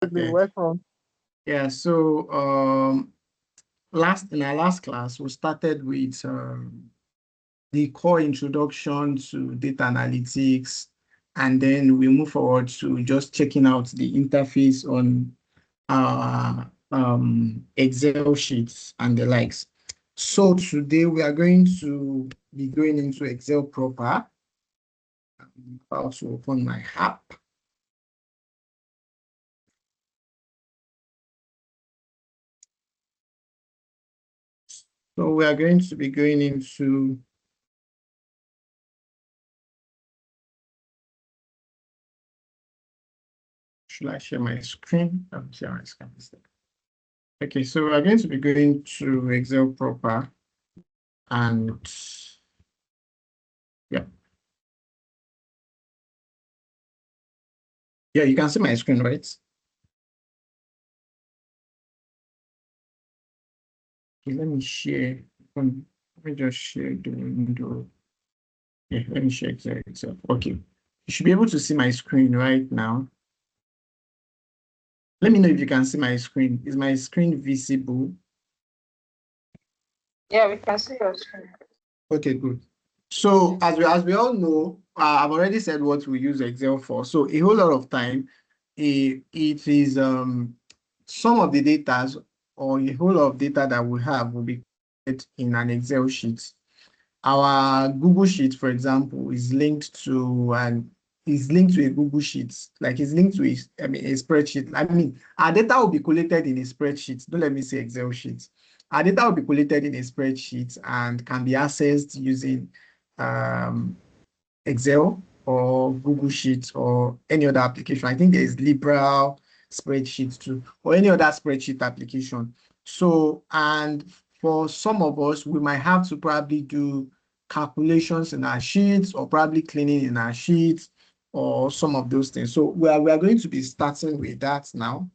Okay. Welcome. Yeah. So in our last class, we started with the core introduction to data analytics, and then we move forward to just checking out the interface on our Excel sheets and the likes. So today we are going to be going into Excel proper. I'm about to open my app. So we are going to be going into should I share my screen? I'll share my screen instead. Okay, so we're going to be going to Excel proper and yeah. Yeah, you can see my screen, right? Okay, let me share. Let me just share the window. Yeah, let me share Excel itself. Okay. You should be able to see my screen right now. Let me know if you can see my screen. Is my screen visible? Yeah, we can see your screen. Okay, good. So as we all know, I've already said what we use Excel for. So a whole lot of time, it is some of the data or a whole lot of data that we have will be in an Excel sheet. Our Google Sheet, for example, is linked to a Google Sheet, like it's linked to a spreadsheet. I mean, our data will be collated in a spreadsheet. Don't let me say Excel sheet. Our data will be collated in a spreadsheet and can be accessed using um, Excel or Google Sheets or any other application. I think there is Liberal spreadsheet too, or any other spreadsheet application. So, and for some of us, we might have to probably do calculations in our sheets or probably cleaning in our sheets or some of those things. So we are going to be starting with that now.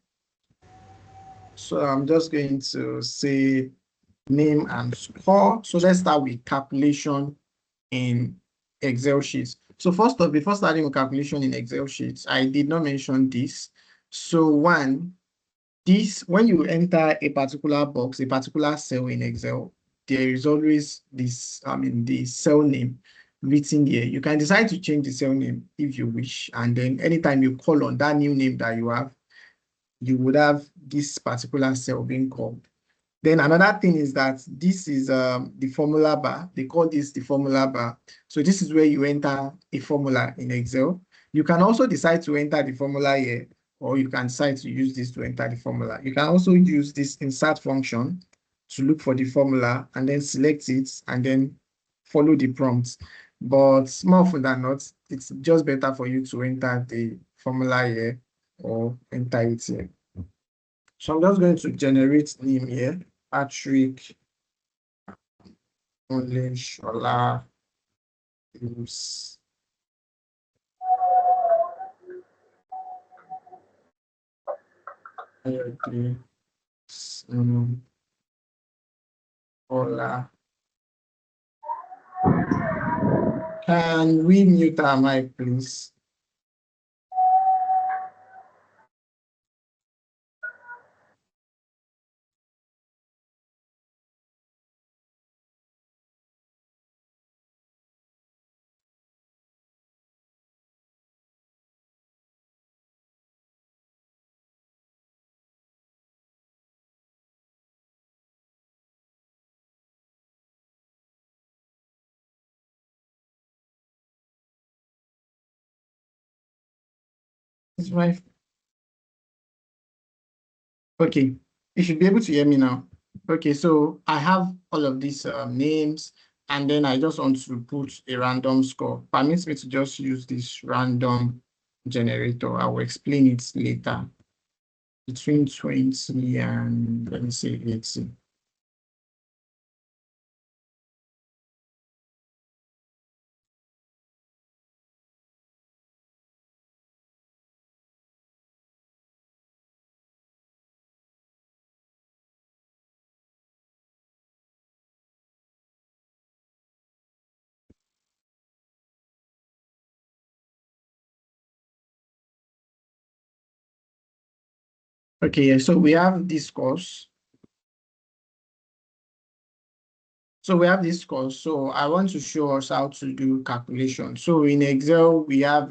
So I'm just going to say name and score. So let's start with calculation in Excel sheets. So first off, before starting with calculation in Excel sheets, I did not mention this. So when you enter a particular box, a particular cell in Excel, there is always the cell name written here. You can decide to change the cell name if you wish. And then anytime you call on that new name that you have, you would have this particular cell being called. Then another thing is that this is the formula bar. They call this the formula bar. So this is where you enter a formula in Excel. You can also decide to enter the formula here, or you can decide to use this to enter the formula. You can also use this insert function to look for the formula and then select it and then follow the prompts. But more often than not, it's just better for you to enter the formula here or enter it here. So I'm just going to generate name here. Patrick Only Shola use IoT Ola. Can we mute our mic, please? It's my okay. You should be able to hear me now. Okay, so I have all of these names, and then I just want to put a random score. Permits me to just use this random generator. I will explain it later. Between 20 and let me say 80. Okay, so we have this course. So we have this course. So I want to show us how to do calculation. So in Excel, we have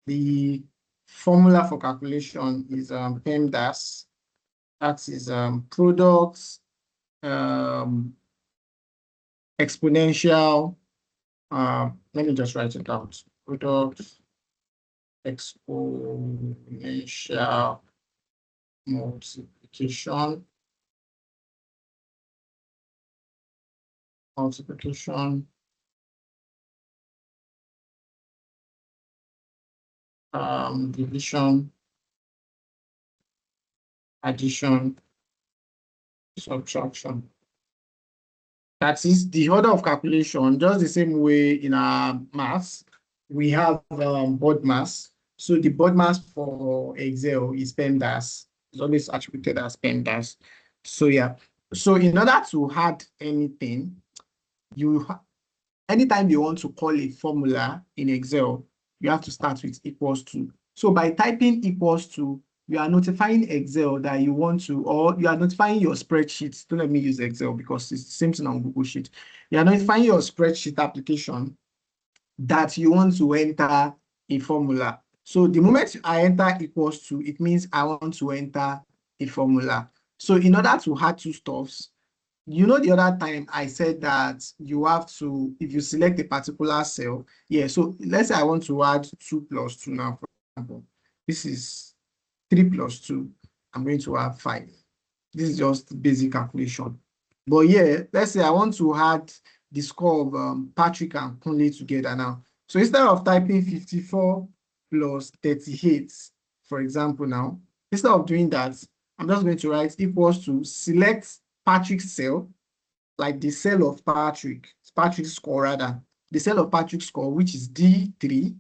the formula for calculation is PEMDAS. That is products, exponential. Let me just write it out. Products, exponential multiplication, division, addition, subtraction. That is the order of calculation, just the same way in our maths, we have board mass. So the board mass for Excel is PEMDAS. It's always attributed as PEMDAS. So yeah. So in order to add anything, anytime you want to call a formula in Excel, you have to start with equals to. So by typing equals to, you are notifying Excel that you want to, or you are notifying your spreadsheet. Don't let me use Excel because it's the same thing on Google Sheet. You are notifying your spreadsheet application that you want to enter a formula. So the moment I enter equals to, it means I want to enter a formula. So in order to add two stuffs, you know, the other time I said that you have to, if you select a particular cell, yeah, so let's say I want to add 2 plus 2 now, for example. This is 3 plus 2. I'm going to add 5. This is just basic calculation. But yeah, let's say I want to add the score of Patrick and Kunle together now. So instead of typing 54 plus 38, for example now, instead of doing that, I'm just going to write equals to select Patrick's cell, like the cell of Patrick's score rather, the cell of Patrick's score, which is D3.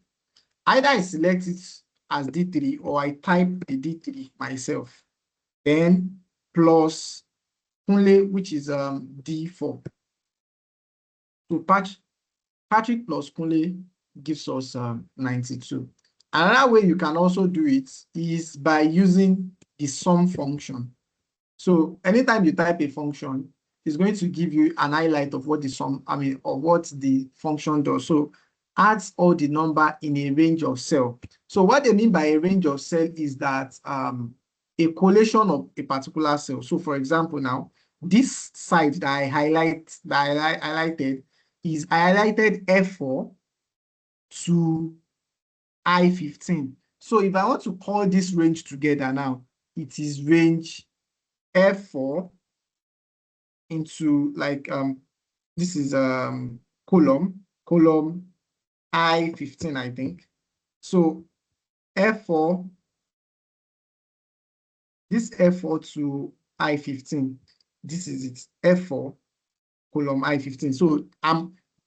Either I select it as D3 or I type the D3 myself. Then plus Kunle, which is D4. So Patrick plus Kunle gives us 92. Another way you can also do it is by using the sum function. So anytime you type a function, it's going to give you an highlight of what the sum, of what the function does. So adds all the number in a range of cell. So what they mean by a range of cell is that a collation of a particular cell. So for example, now this side that I highlighted is I highlighted F4 to I15. So if I want to call this range together now, it is range F4 into like this is column I15, I think. So F4, this F4 to I15, this is it, F4 column I15. So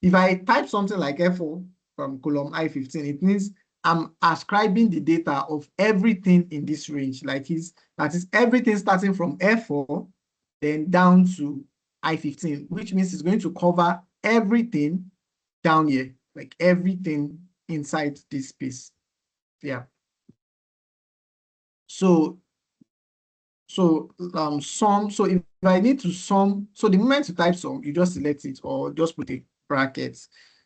if I type something like F4 from column I15, it means I'm ascribing the data of everything in this range, that is everything starting from F4 then down to I15, which means it's going to cover everything down here, like everything inside this space. Yeah. So sum. So if I need to sum, so the moment you type sum, you just select it or just put a bracket.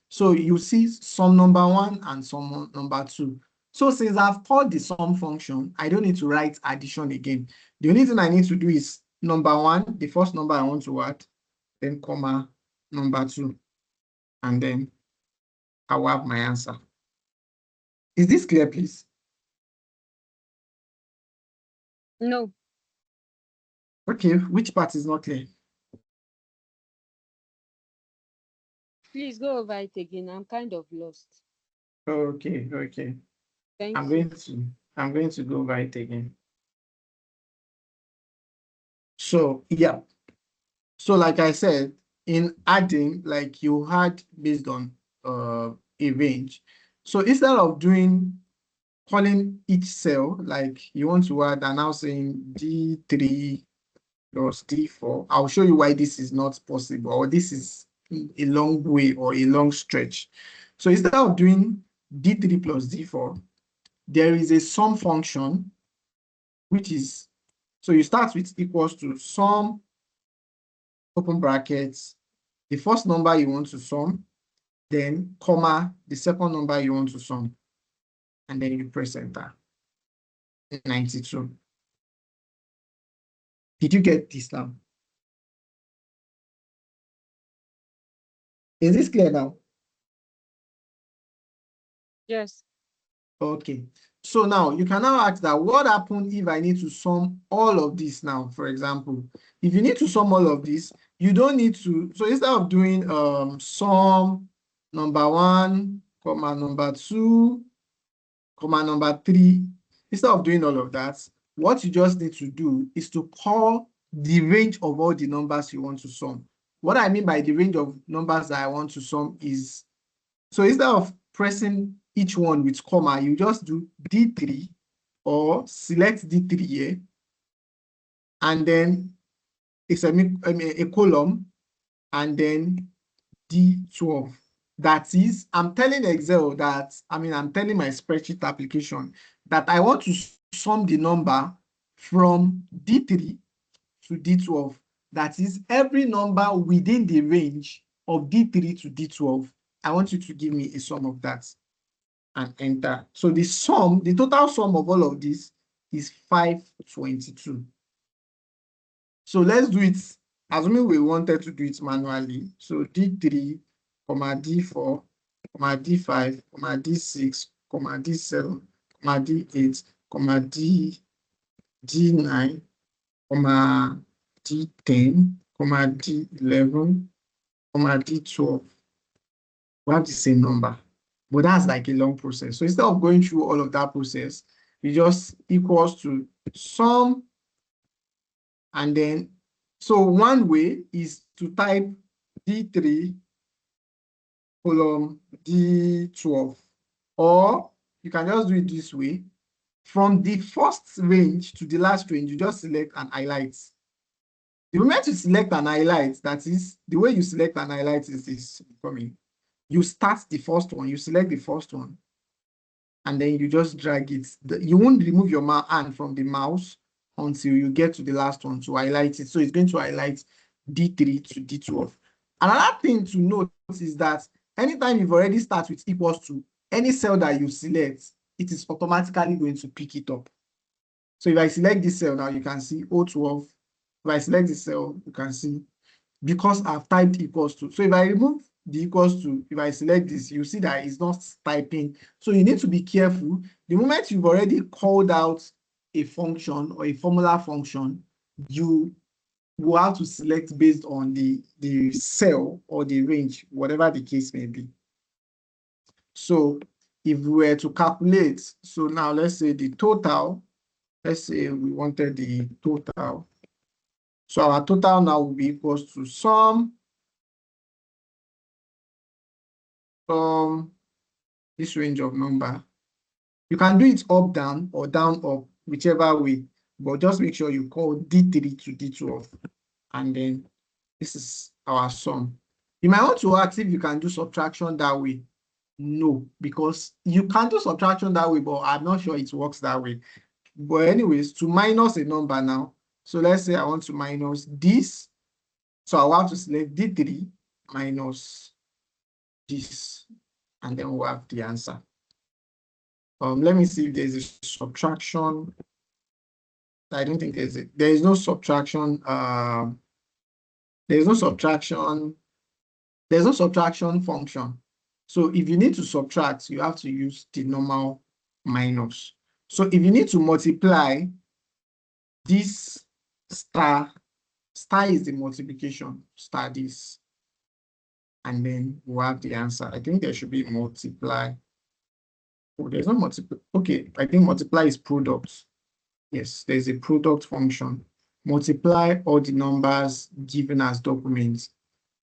So you see sum number 1 and sum number 2. So since I've called the sum function, I don't need to write addition again. The only thing I need to do is number 1, the first number I want to add, then comma number 2, and then I will have my answer. Is this clear, please? No. Okay, which part is not clear? Please go over it again. I'm kind of lost. Okay. Thank I'm you. going to go over it again. So yeah. So like I said, in adding, like you had based on a range. So instead of calling each cell, like you want to add and now saying D3 plus D4, I'll show you why this is not possible, or this is a long way or a long stretch. So instead of doing D3 plus D4, there is a sum function which is, so you start with equals to sum, open brackets, the first number you want to sum, then comma, the second number you want to sum, and then you press enter. 92. Did you get this now? Is this clear now? Yes. Okay. So now you can now ask that what happens if I need to sum all of this now, for example. If you need to sum all of this, you don't need to, so instead of doing sum number 1, comma number 2, comma number 3, instead of doing all of that, what you just need to do is to call the range of all the numbers you want to sum. What I mean by the range of numbers that I want to sum is, so instead of pressing each one with comma, you just do D3 or select D3 here, and then it's a column, and then D12. That is, I'm telling Excel that, I'm telling my spreadsheet application that I want to sum the number from D3 to D12. That is, every number within the range of D3 to D12. I want you to give me a sum of that and enter. So the sum, the total sum of all of this is 522. So let's do it, assuming we wanted to do it manually. So D3, comma D4, comma D5, comma D6, comma D7, comma D8, comma D9, comma D10, comma D11, comma D12. We have the same number, but that's like a long process. So instead of going through all of that process, we just equals to sum, and then, so one way is to type D3 column D12, or you can just do it this way. From the first range to the last range, you just select and highlight. The moment you select and highlight, that is, the way you select and highlight is this coming. You start the first one, you select the first one, and then you just drag it. You won't remove your hand from the mouse until you get to the last one to highlight it. So it's going to highlight D3 to D12. Another thing to note is that anytime you've already started with equals to, any cell that you select, it is automatically going to pick it up. So if I select this cell now, you can see O12. If I select this cell, you can see, because I've typed equals to. So if I remove the equals to, if I select this, you see that it's not typing. So you need to be careful. The moment you've already called out a function or a formula function, you will have to select based on the cell or the range, whatever the case may be. So if we were to calculate, so now let's say the total, let's say we wanted the total. So our total now will be equals to sum from this range of number. You can do it up, down, or down, up, whichever way, but just make sure you call D3 to D12, and then this is our sum. You might want to ask if you can do subtraction that way. No, because you can do subtraction that way, but I'm not sure it works that way. But anyways, to minus a number now, so let's say I want to minus this, so I'll have to select D3 minus this, and then we'll have the answer. Let me see if there's a subtraction. I don't think there's there is no subtraction. There's no subtraction. There's no subtraction function. So if you need to subtract, you have to use the normal minus. So if you need to multiply, this star is the multiplication, star this, and then we'll have the answer. I think there should be multiply. Oh, there's no multiply. Okay, I think multiply is product. Yes, there's a product function. Multiply all the numbers given as documents,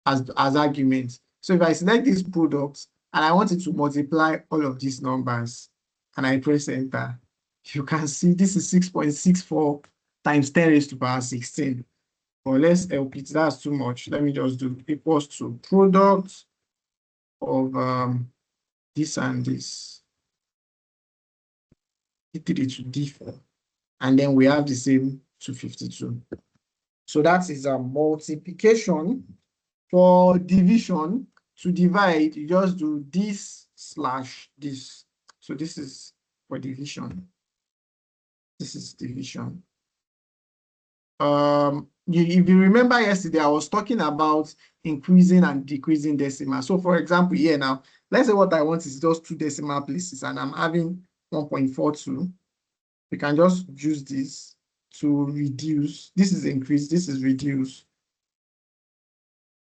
as arguments. So if I select this product and I want it to multiply all of these numbers and I press enter, you can see this is 6.64 times 10 raised to the power 16. But let's help it. That's too much. Let me just do equals to product of this and this, D3 to D4, and then we have the same 252. So that is a multiplication. For division, to divide, you just do this slash this. So this is for division. This is division. If you remember yesterday, I was talking about increasing and decreasing decimal. So for example, here now, let's say what I want is just 2 decimal places and I'm having 1.42. We can just use this to reduce. This is increase, this is reduce.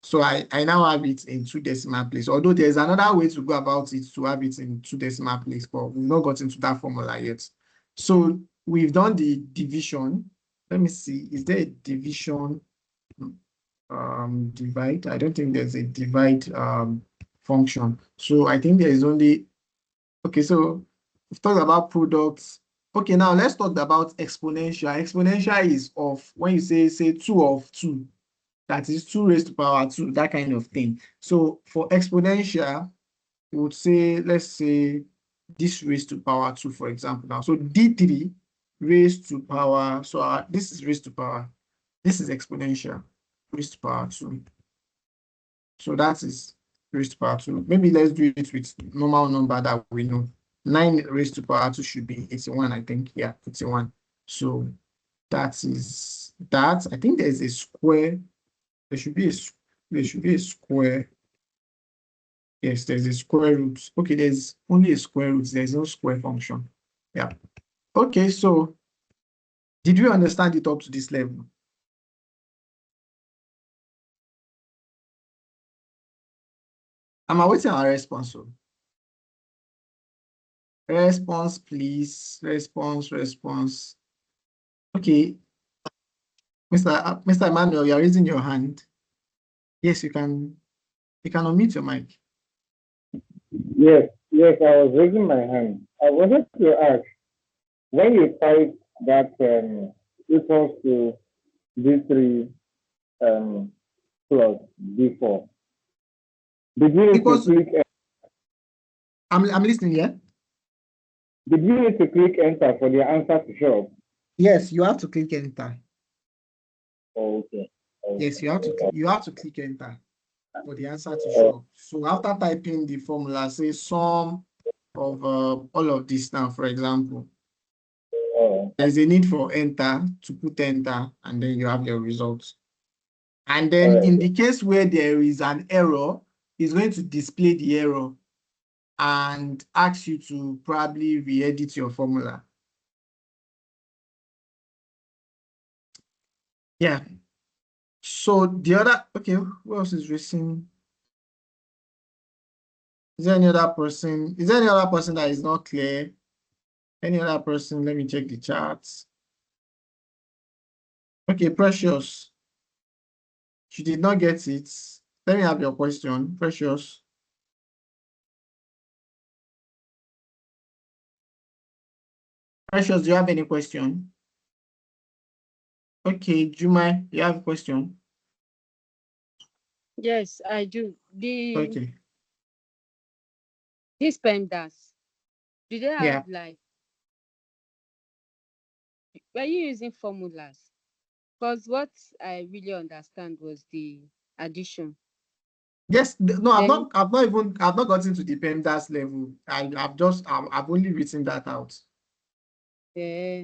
So I now have it in 2 decimal place, although there's another way to go about it to have it in 2 decimal place, but we've not got into that formula yet. So we've done the division. Let me see, is there a division divide? I don't think there's a divide function. So I think there is only, okay, so we've talked about products. Okay, now let's talk about exponential. Exponential is of, when you say 2 of 2, that is 2 raised to power 2, that kind of thing. So for exponential, we would say, let's say this raised to power 2, for example. Now, so D3 raised to power, so this is raised to power, this is exponential, raised to power 2. So that is raised to power 2. Maybe let's do it with normal number that we know. 9 raised to power 2 should be 81, I think. Yeah, 81. So that is that. I think there's a square. There should be a square. Yes, there's a square root. Okay, there's only a square root. There's no square function. Yeah. Okay, so did you understand it up to this level? I'm awaiting a response. Response, please. Response. Okay. Mr. Emmanuel, you're raising your hand. Yes, you can unmute your mic. Yes, I was raising my hand. I wanted to ask, when you type that equals to D3 plus D4, did you need to click? I'm listening, yeah? Did you need to click enter for the answer to show up? Yes, you have to click enter. Oh, okay. Yes, you have to click enter for the answer to show up. So after typing the formula, say sum of all of this now, for example, there's a need for enter, to put enter, and then you have your results. And then in the case where there is an error, it's going to display the error and ask you to probably re-edit your formula. Yeah. So the other, okay, who else is racing? Is there any other person? Is there any other person that is not clear? Any other person? Let me check the charts. Okay, Precious. You did not get it. Let me have your question, Precious. Precious, do you have any question? Okay, Juma, you have a question? Yes, I do. Okay. These PEMDAS, do they have like, were you using formulas? Because what I really understand was the addition. Yes, no, I've not gotten to the PEMDAS level. I've only written that out. Yeah.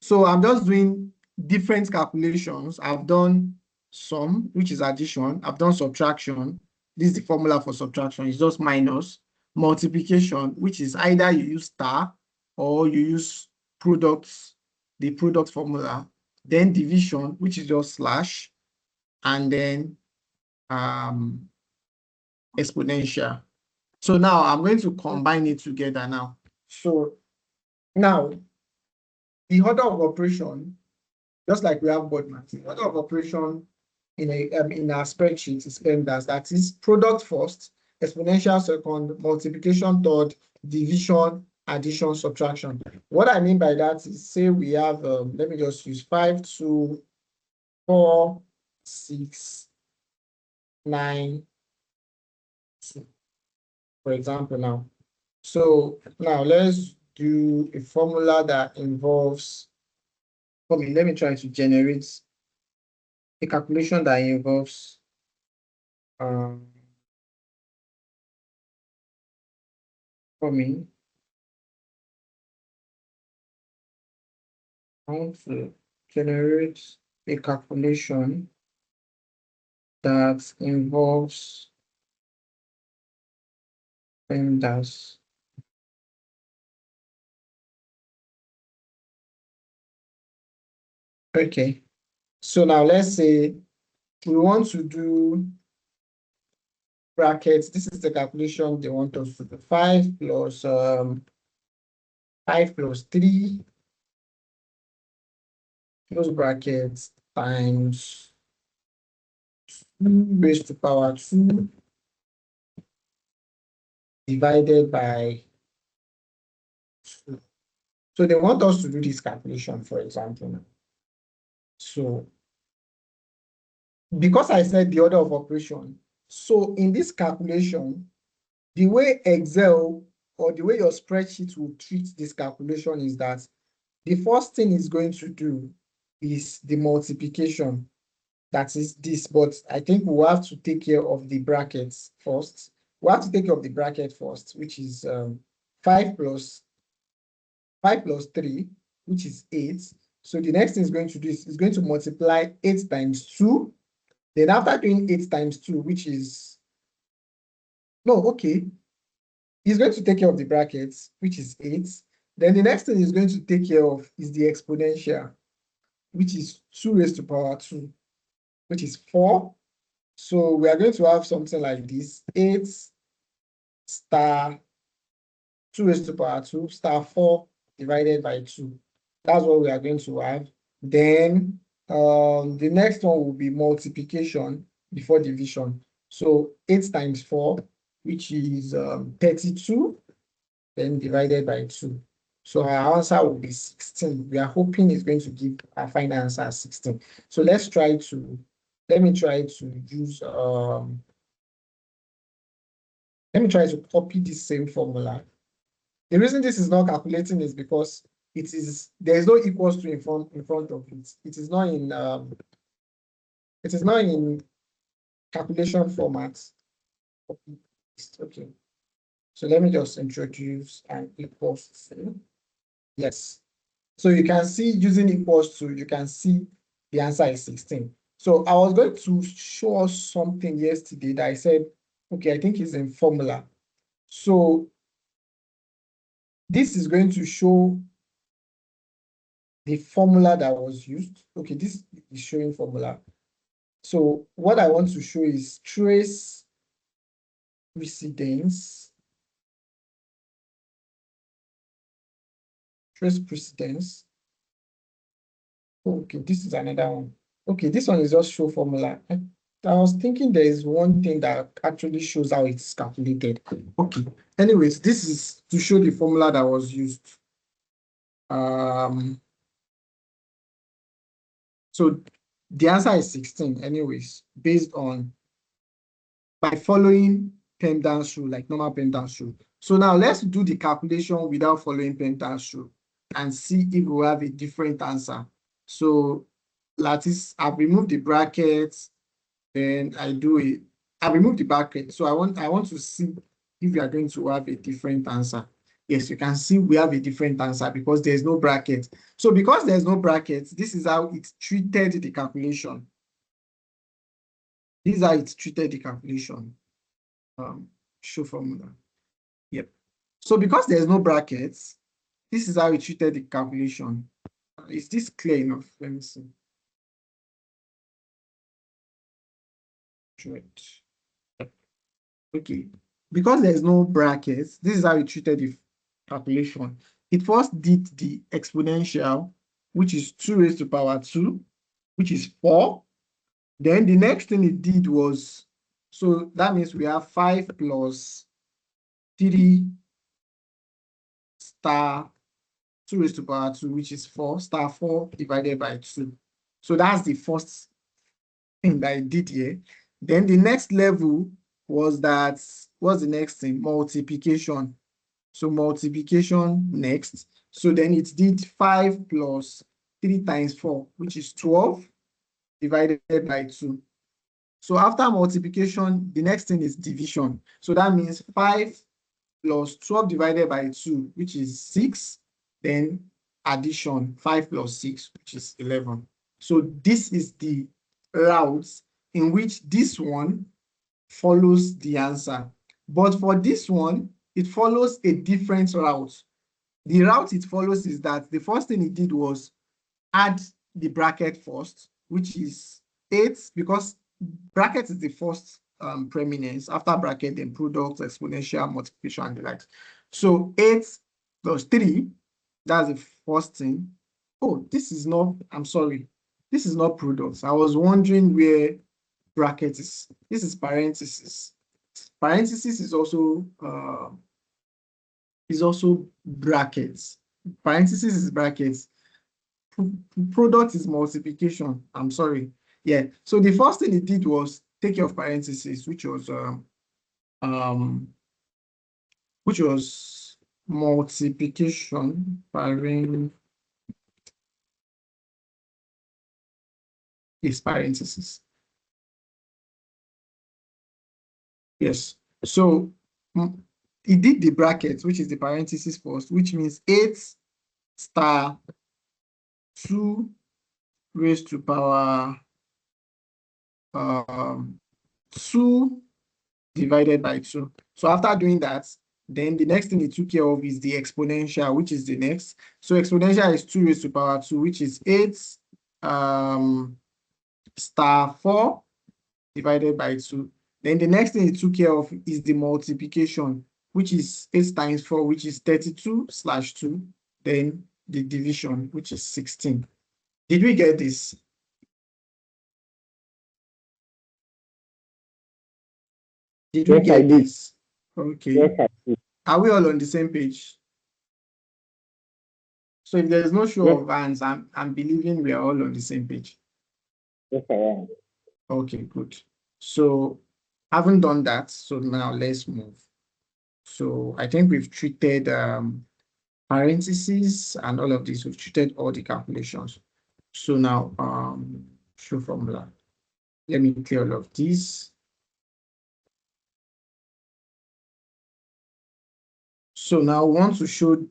So I'm just doing different calculations. I've done sum, which is addition. I've done subtraction. This is the formula for subtraction. It's just minus. Multiplication, which is either you use star or you use products, the product formula. Then division, which is just slash, and then exponential. So now I'm going to combine it together now. So now the order of operation, just like we have board math, the order of operation in our spreadsheet is PEMDAS. That is product first, exponential second, multiplication third, division, addition, subtraction. What I mean by that is, say we have, let me just use 5, 2, 4, 6, 9, 2, for example now. So now let's do a formula that involves let me try to generate a calculation that involves I want to generate a calculation that involves PEMDAS. Okay, so now let's say we want to do brackets. This is the calculation they want us to do. 5 plus 3 close brackets times 2 raised to power 2 divided by 2. So they want us to do this calculation, for example. So because I said the order of operation, so in this calculation, the way Excel or the way your spreadsheet will treat this calculation is that the first thing it's going to do is the multiplication. That is this, but I think we'll have to take care of the brackets first. We'll have to take care of the bracket first, which is 5 plus 3, which is 8. So the next thing it's going to do is going to multiply 8 times 2. Then after doing 8 times 2, which is, no, okay, he's going to take care of the brackets, which is 8. Then the next thing he's going to take care of is the exponential, which is 2 raised to power 2, which is 4. So we are going to have something like this: 8 star 2 raised to power 2 star 4 divided by 2. That's what we are going to have. Then the next one will be multiplication before division. So 8 times 4, which is 32, then divided by 2. So our answer will be 16. We are hoping it's going to give our final answer 16. So let me try to use let me try to copy this same formula. The reason this is not calculating is because there is no equals to in front of it. It is not in calculation format. Okay. So let me just introduce an equals to. Yes. So you can see using equals to, you can see the answer is 16. So I was going to show us something yesterday that I said, okay, I think it's in formula. So this is going to show the formula that was used. Okay, this is showing formula. So what I want to show is trace precedence. Trace precedence. Okay, this is another one. Okay, this one is just show formula. I was thinking there is one thing that actually shows how it's calculated. Okay, anyways, this is to show the formula that was used. So the answer is 16 anyways, based on by following PEMDAS rule, like normal PEMDAS rule. So now let's do the calculation without following PEMDAS rule and see if we have a different answer. So that is, I've removed the brackets, then I removed the bracket. So I want to see if we are going to have a different answer. Yes, you can see we have a different answer because there's no bracket. So because there's no bracket, this is how it treated the calculation. This is how it treated the calculation. Show formula. Yep. So because there's no brackets, this is how it treated the calculation. Is this clear enough? Let me see. Okay. Because there's no brackets, this is how it treated the calculation. It first did the exponential, which is 2 raised to power 2, which is 4. Then the next thing it did was, so that means we have 5 plus 3 star 2 raised to power 2, which is 4, star 4 divided by 2. So that's the first thing that it did here. Then the next level was that, what's the next thing? Multiplication. So multiplication next. So then it did 5 plus 3 times 4, which is 12, divided by 2. So after multiplication, the next thing is division. So that means 5 plus 12 divided by 2, which is 6. Then addition, 5 plus 6, which is 11. So this is the route in which this one follows the answer. But for this one, it follows a different route. The route it follows is that the first thing it did was add the bracket first, which is 8, because bracket is the first preeminence. After bracket, then product, exponential, multiplication, and the likes. So 8 plus 3, that's the first thing. Oh, this is not, I'm sorry, this is not product. I was wondering where bracket is. This is parenthesis. Parenthesis is also brackets. Parenthesis is brackets. Product is multiplication. I'm sorry. Yeah. So the first thing it did was take care of parentheses, which was multiplication. Is parentheses. Yes. So it did the brackets, which is the parentheses first, which means 8 star 2 raised to power 2 divided by 2. So after doing that, then the next thing it took care of is the exponential, which is the next. So exponential is 2 raised to power 2, which is 8 star 4 divided by 2. Then the next thing it took care of is the multiplication, which is 8 times 4, which is 32/2. Then the division, which is 16. Did we get this? Did we get this? Okay. Yes, I did. Are we all on the same page? So if there's no show of hands, I'm believing we are all on the same page. Yes, I am. Okay, good. So haven't done that. So now let's move. So I think we've treated parentheses and all of this. We've treated all the calculations. So now show formula. Let me clear all of this. So now we want to show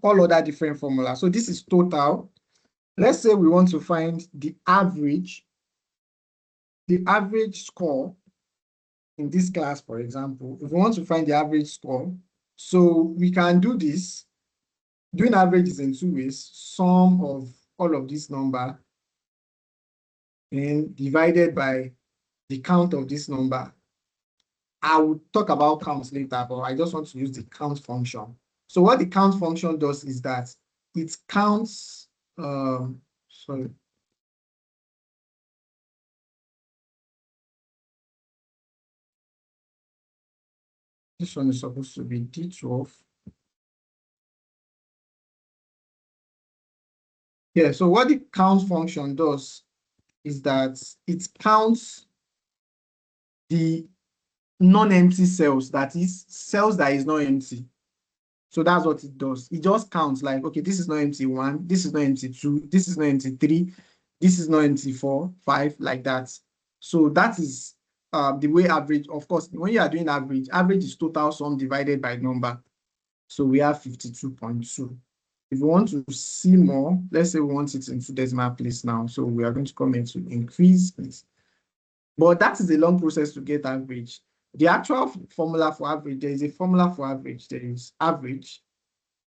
all other different formulas. So this is total. Let's say we want to find the average score in this class, for example. If we want to find the average score, so we can do this. Doing averages in 2 ways: sum of all of this number and divided by the count of this number. I will talk about counts later, but I just want to use the count function. So what the count function does is that it counts, sorry. This one is supposed to be D12. Yeah, so what the count function does is that it counts the non-empty cells, that is cells that is not empty. So that's what it does. It just counts like, okay, this is not empty 1, this is not empty 2, this is not empty 3, this is not empty 4, 5, like that. So that is the way average, of course, when you are doing average is total sum divided by number. So we have 52.2. If we want to see more, let's say we want it into decimal place now. So we are going to come into increase, please. But that is a long process to get average. The actual formula for average, there is a formula for average. There is average.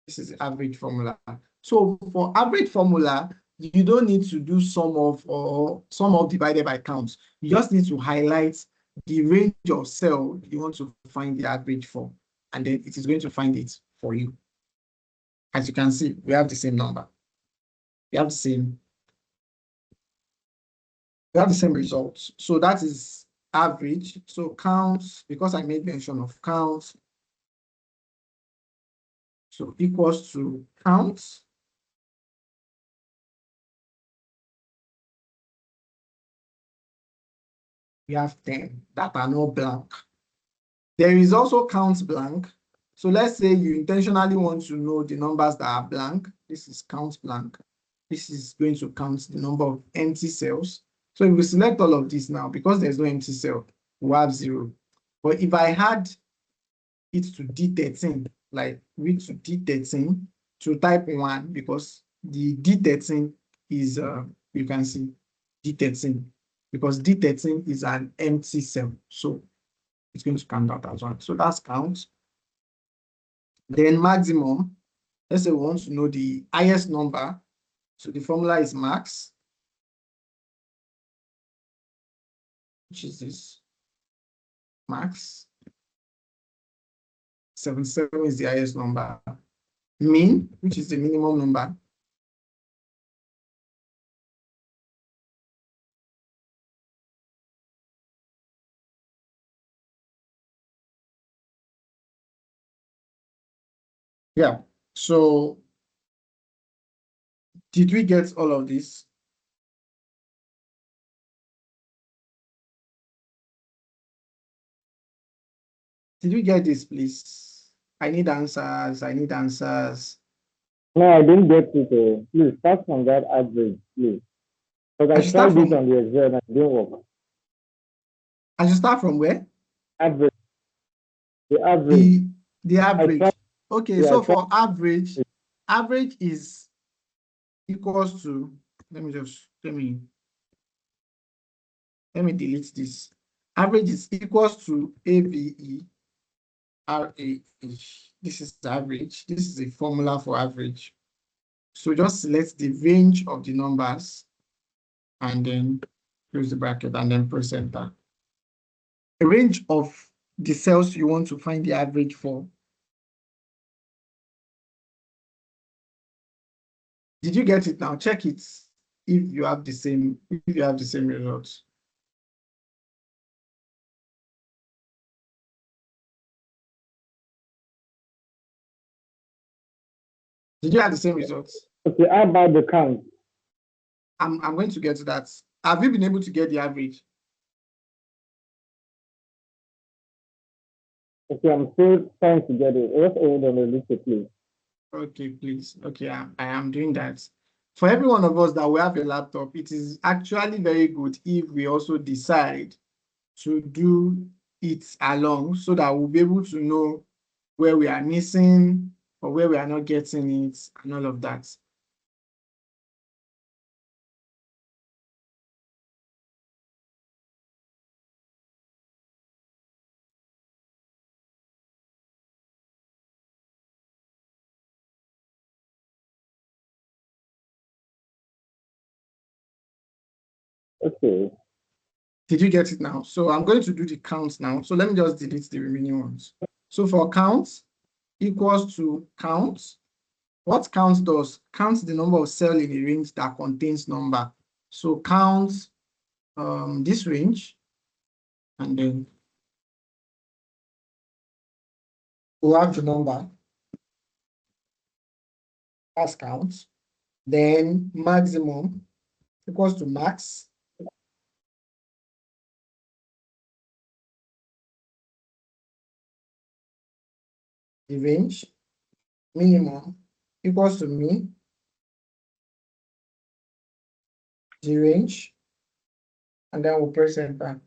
This is the average formula. So for average formula, you don't need to do sum of or sum of divided by count. You just need to highlight the range of cell you want to find the average for, and then it is going to find it for you. As you can see, we have the same number. We have the same results. So that is average. So counts, because I made mention of counts, so equals to counts we have 10 that are not blank. There is also counts blank. So let's say you intentionally want to know the numbers that are blank. This is counts blank. this is going to count the number of empty cells. So if we select all of this now, because there's no empty cell, we'll have 0. But if I had it to D13, like read to D13, to type 1, because the D13 is, you can see D13, because D13 is an empty cell. So it's going to count that as 1. So that's count. Then maximum, let's say we want to know the highest number. So the formula is max, which is this, max. 77 is the highest number. Min, which is the minimum number. Yeah, so did we get all of this? Did we get this, please? I need answers. I need answers. No, I didn't get it. Please start from that average, please. Because I tried it on the Excel and it didn't work. I should start from where? Average. The average. The average. Okay, yeah, so for average, average is equals to, let me delete this. Average is equals to AVE RAH. This is the average. This is a formula for average. So just select the range of the numbers and then close the bracket and then press enter. A range of the cells you want to find the average for. Did you get it now? Check it if you have the same results. Did you have the same results? Okay, how about the count? I'm going to get to that. Have you been able to get the average? Okay, I'm still trying to get it. Let's hold on a little, please. Okay, please. Okay, I am doing that. For every one of us that will have a laptop, it is actually very good if we also decide to do it along so that we'll be able to know where we are missing or where we are not getting it and all of that. Okay. Did you get it now? So I'm going to do the count now. So let me just delete the remaining ones. So for count equals to count. What count does? Counts the number of cells in a range that contains number. So count this range, and then we'll have the number as count. Then maximum equals to max. The range minimum equals to min. The range, and then we'll press enter.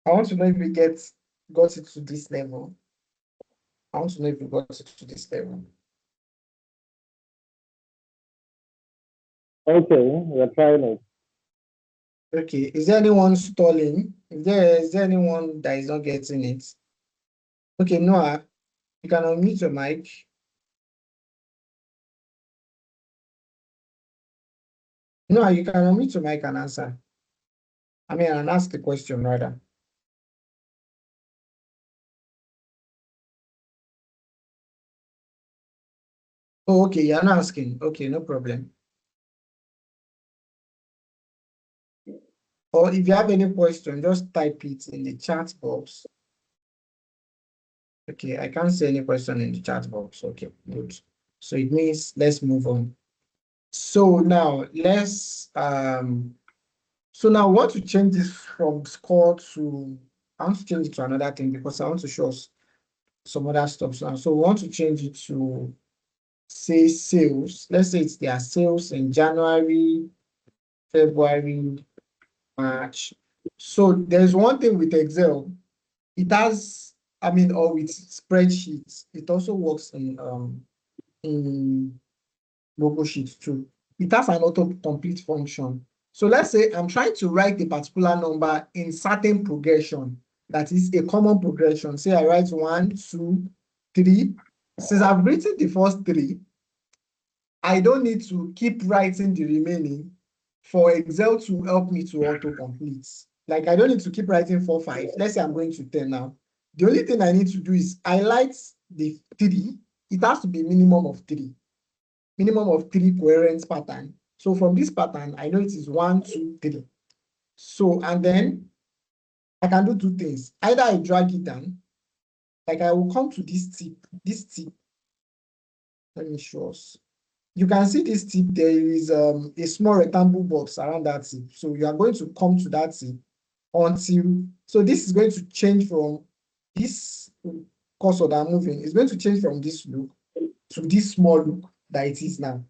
I want to know if we got it to this level. I want to know if we got it to this level. Okay, we're trying it. Okay, is there anyone stalling? Is there anyone that is not getting it? Okay, Noah, you can unmute your mic. Noah, you can unmute your mic and answer. I mean, and ask the question rather. Oh, okay, you're not asking. Okay, no problem. Or if you have any question, just type it in the chat box. Okay, I can't see any question in the chat box. Okay, good. So it means let's move on. So now let's so now I want to change this from score to, I want to change it to another thing because I want to show us some other stuff now. So we want to change it to say sales. Let's say it's their sales in January, February, March. So there's one thing with Excel. It has, or with spreadsheets, it also works in Google Sheets too. It has an autocomplete function. So let's say I'm trying to write a particular number in certain progression. That is a common progression. Say I write 1, 2, 3. Since I've written the first 3, I don't need to keep writing the remaining for Excel to help me to autocomplete. Like I don't need to keep writing 4, 5. Let's say I'm going to 10 now. The only thing I need to do is highlight the 3. It has to be a minimum of 3. Minimum of 3 coherent pattern. So from this pattern, I know it is 1, 2, 3. So, and then I can do 2 things. Either I drag it down, like I will come to this tip. Let me show us. You can see this tip, there is a small rectangle box around that tip. So you are going to come to that tip until, so this is going to change from this cursor that I'm moving. It's going to change from this look to this small look that it is now.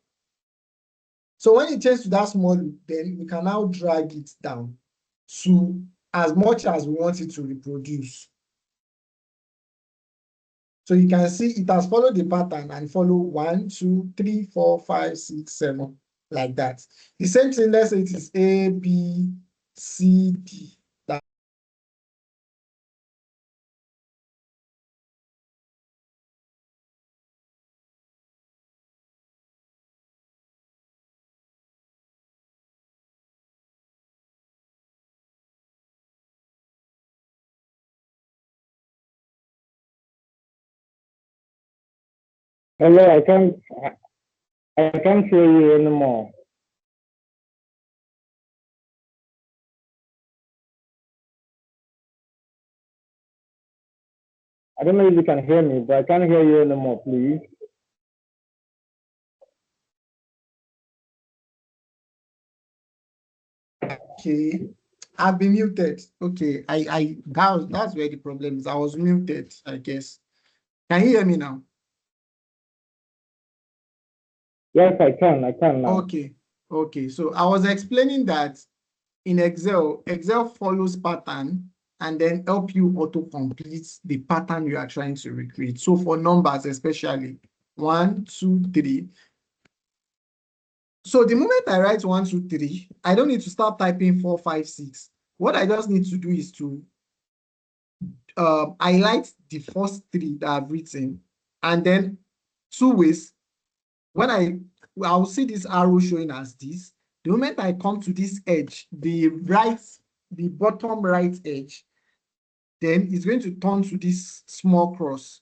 So when it changes to that small loop, then we can now drag it down to as much as we want it to reproduce. So you can see it has followed the pattern and follow 1, 2, 3, 4, 5, 6, 7, like that. The same thing, let's say it is A, B, C, D. Hello, I can't hear you anymore. I don't know if you can hear me, but I can't hear you anymore, please. Okay, I've been muted. Okay, that's where the problem is. I was muted, I guess. Can you hear me now? Yes, I can now. Okay. So I was explaining that in Excel follows pattern and then help you autocomplete the pattern you are trying to recreate. So for numbers, especially 1, 2, 3. So the moment I write 1, 2, 3, I don't need to start typing 4, 5, 6. What I just need to do is to highlight the first 3 that I've written, and then 2 ways. When I'll see this arrow showing as this. The moment I come to this edge, the bottom right edge, then it's going to turn to this small cross.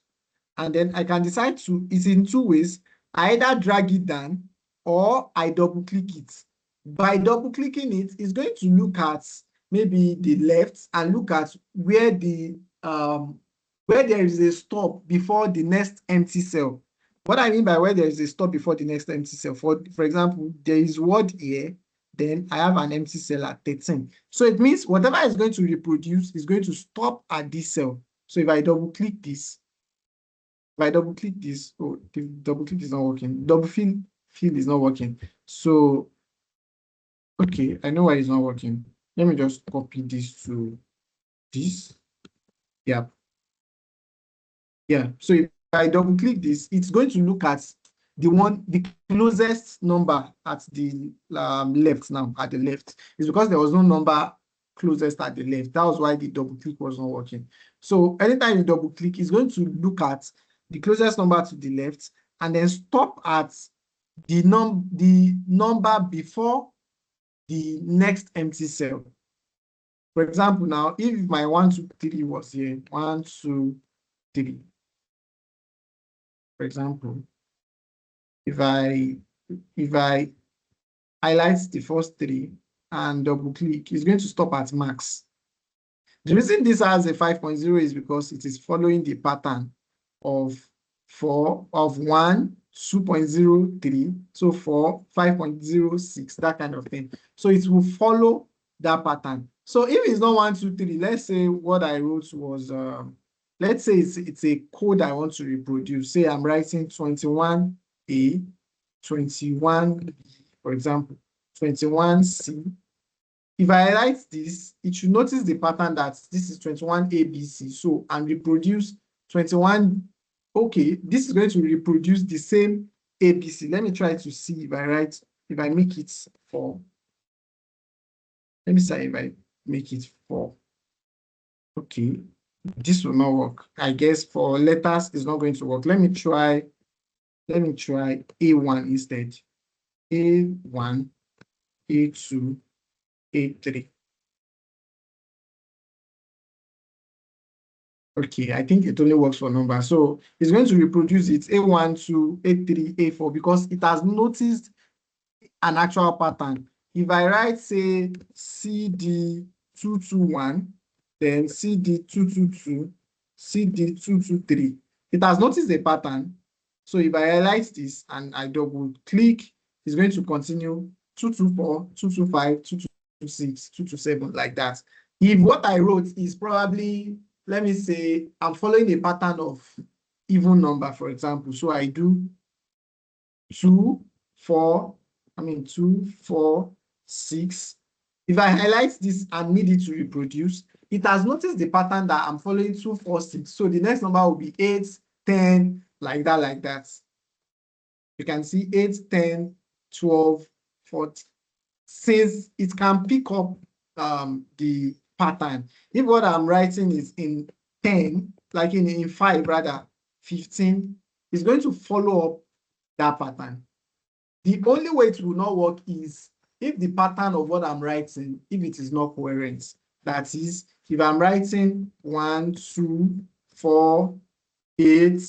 And then I can decide it's in 2 ways. I either drag it down or I double click it. By double clicking it, it's going to look at maybe the left and look at where there is a stop before the next empty cell. What I mean by where there is a stop before the next empty cell, for example, there is word here, then I have an empty cell at 13. So it means whatever is going to reproduce is going to stop at this cell. So if I double click this, oh, the double click is not working. Double fill is not working. So, okay, I know why it's not working. Let me just copy this to this. Yeah. So if I double click this, it's going to look at the closest number at the left now, at the left. It's because there was no number closest at the left. That was why the double click was not working. So anytime you double click, it's going to look at the closest number to the left and then stop at the number before the next empty cell. For example, now, if my 1, 2, 3 was here, 1, 2, 3. For example, if I highlight the first 3 and double click, it's going to stop at max. The reason this has a 5.0 is because it is following the pattern of 1, 2.03, so 4, 5.06, that kind of thing. So it will follow that pattern. So if it's not 1, 2, 3, let's say what I wrote was, let's say it's a code I want to reproduce. Say I'm writing 21, 21A, 21B, for example, 21C. If I write this, it should notice the pattern that this is 21ABC. So, and reproduce 21. Okay, this is going to reproduce the same ABC. Let me try to see if I make it 4. Let me say if I make it 4. Okay, this will not work. I guess for letters, it's not going to work. Let me try A1 instead. A1, A2, A3. Okay, I think it only works for numbers. So it's going to reproduce it A1, 2, A3, A4 because it has noticed an actual pattern. If I write, say, CD221, then CD222, CD223, it has noticed a pattern. So if I highlight this and I double click, it's going to continue 224, 225, 226, 227, like that. If what I wrote is probably, let me say, I'm following a pattern of even number, for example. So I do 2, 4, 6. If I highlight this and need it to reproduce, it has noticed the pattern that I'm following 2, 4, 6. So the next number will be 8, 10, like that. You can see 8, 10, 12, 14. Since it can pick up the pattern, if what I'm writing is in 10, like in 5 rather, 15, it's going to follow up that pattern. The only way it will not work is if the pattern of what I'm writing, if it is not coherent. That is, if I'm writing 1, 2, 4, 8,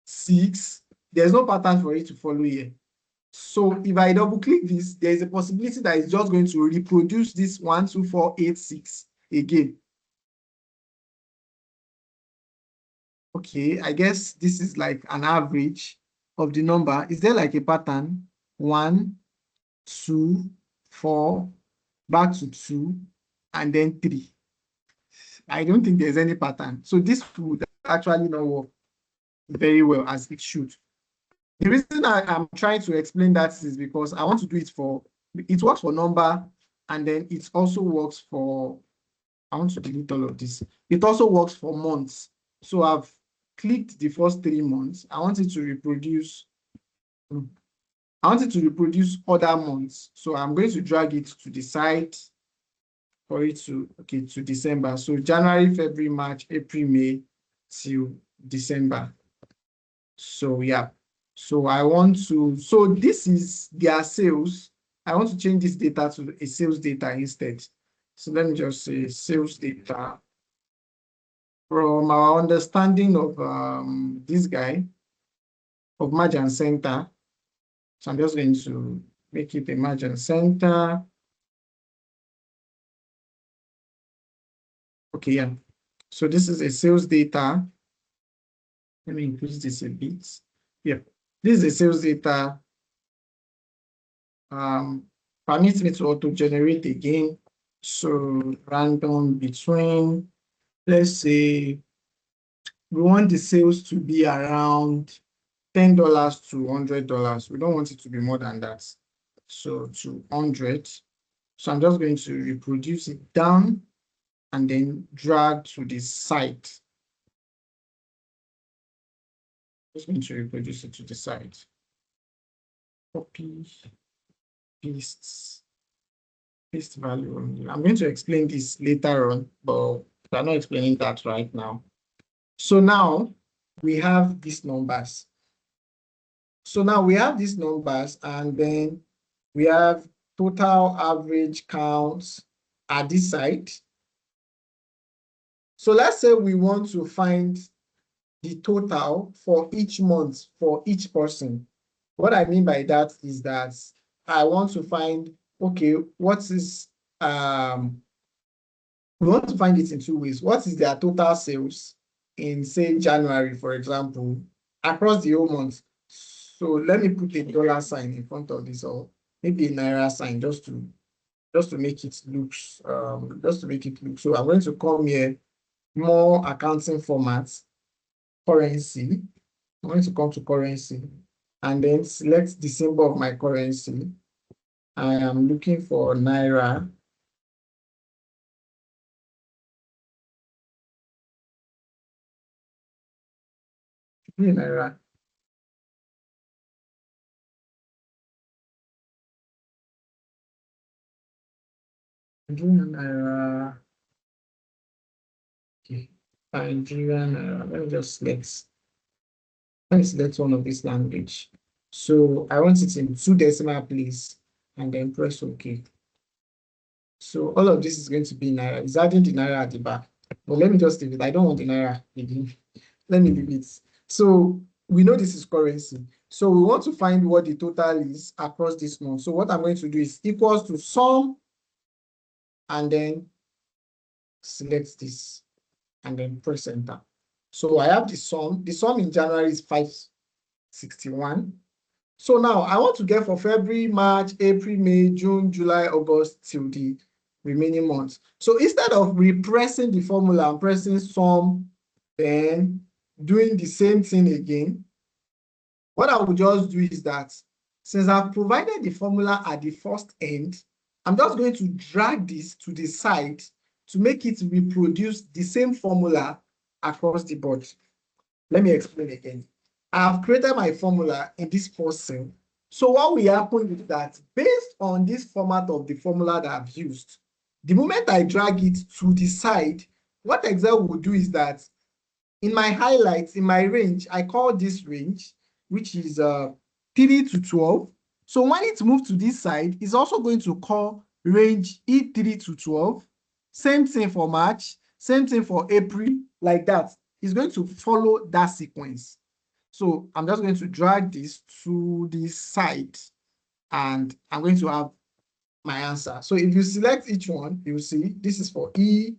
6, there's no pattern for it to follow here. So if I double click this, there is a possibility that it's just going to reproduce this 1, 2, 4, 8, 6 again. Okay, I guess this is like an average of the number. Is there like a pattern? 1, 2, 4, back to 2, and then 3. I don't think there's any pattern. So this would actually not work very well as it should. The reason I'm trying to explain that is because I want to do it it works for number, and then it also works for, I want to delete all of this. It also works for months. So I've clicked the first 3 months. I want it to reproduce other months. So I'm going to drag it to the side for it to December. So January, February, March, April, May till December. So yeah. So this is their sales. I want to change this data to a sales data instead. So let me just say sales data. From our understanding of this guy, of Margin Center. So I'm just going to make it a Margin Center. Okay, yeah. So this is a sales data. Let me increase this a bit. Yeah, this is a sales data. Permits me to auto-generate again. So random between, let's say, we want the sales to be around $10 to $100. We don't want it to be more than that. So to 100. So I'm just going to reproduce it down and then drag to the site. Just going to reproduce it to the site. Copy, paste value. I'm going to explain this later on, but I'm not explaining that right now. So now we have these numbers. And then we have total average counts at this site. So let's say we want to find the total for each month for each person. What I mean by that is that I want to find, okay, we want to find it in 2 ways. What is their total sales in, say, January, for example, across the whole month? So let me put a dollar sign in front of this, or maybe a Naira sign, just to make it look, So I'm going to come here, more accounting formats, currency. I'm going to come to currency, and then select the symbol of my currency. I am looking for Naira. Naira. Naira. Okay. Nigerian Naira. Let me select one of this language. So I want it in 2 decimal place and then press OK. So all of this is going to be Naira. It's adding the Naira at the back. But let me just leave it. I don't want the Naira again. Let me leave it. So we know this is currency. So we want to find what the total is across this month. So what I'm going to do is equals to sum and then select this and then press enter. So I have the sum. The sum in January is 561. So now I want to get for February, March, April, May, June, July, August till the remaining months. So instead of repressing the formula and pressing sum, then doing the same thing again, what I will just do is that since I've provided the formula at the first end, I'm just going to drag this to the side to make it reproduce the same formula across the board. Let me explain again. I have created my formula in this first cell. So what will happen is that based on this format of the formula that I've used, the moment I drag it to the side, what Excel will do is that in my highlights, in my range, I call this range, which is 3 to 12. So when it moves to this side, it's also going to call range E3 to 12. Same thing for March, same thing for April, like that. It's going to follow that sequence. So I'm just going to drag this to the side and I'm going to have my answer. So if you select each one, you'll see this is for E,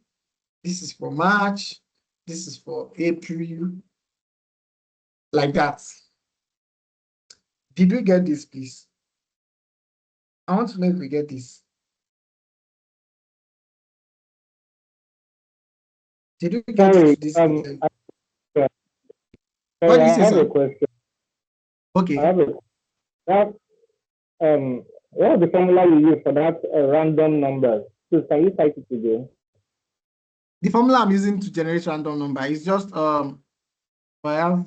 this is for March, this is for April, like that. Did we get this, please? I want to know if we get this. Did we get Sorry, this? sorry, What did you I say, have sir? a question. Okay. I have a that what's the formula you use for that random number? So can you type it again? The formula I'm using to generate random number is just I have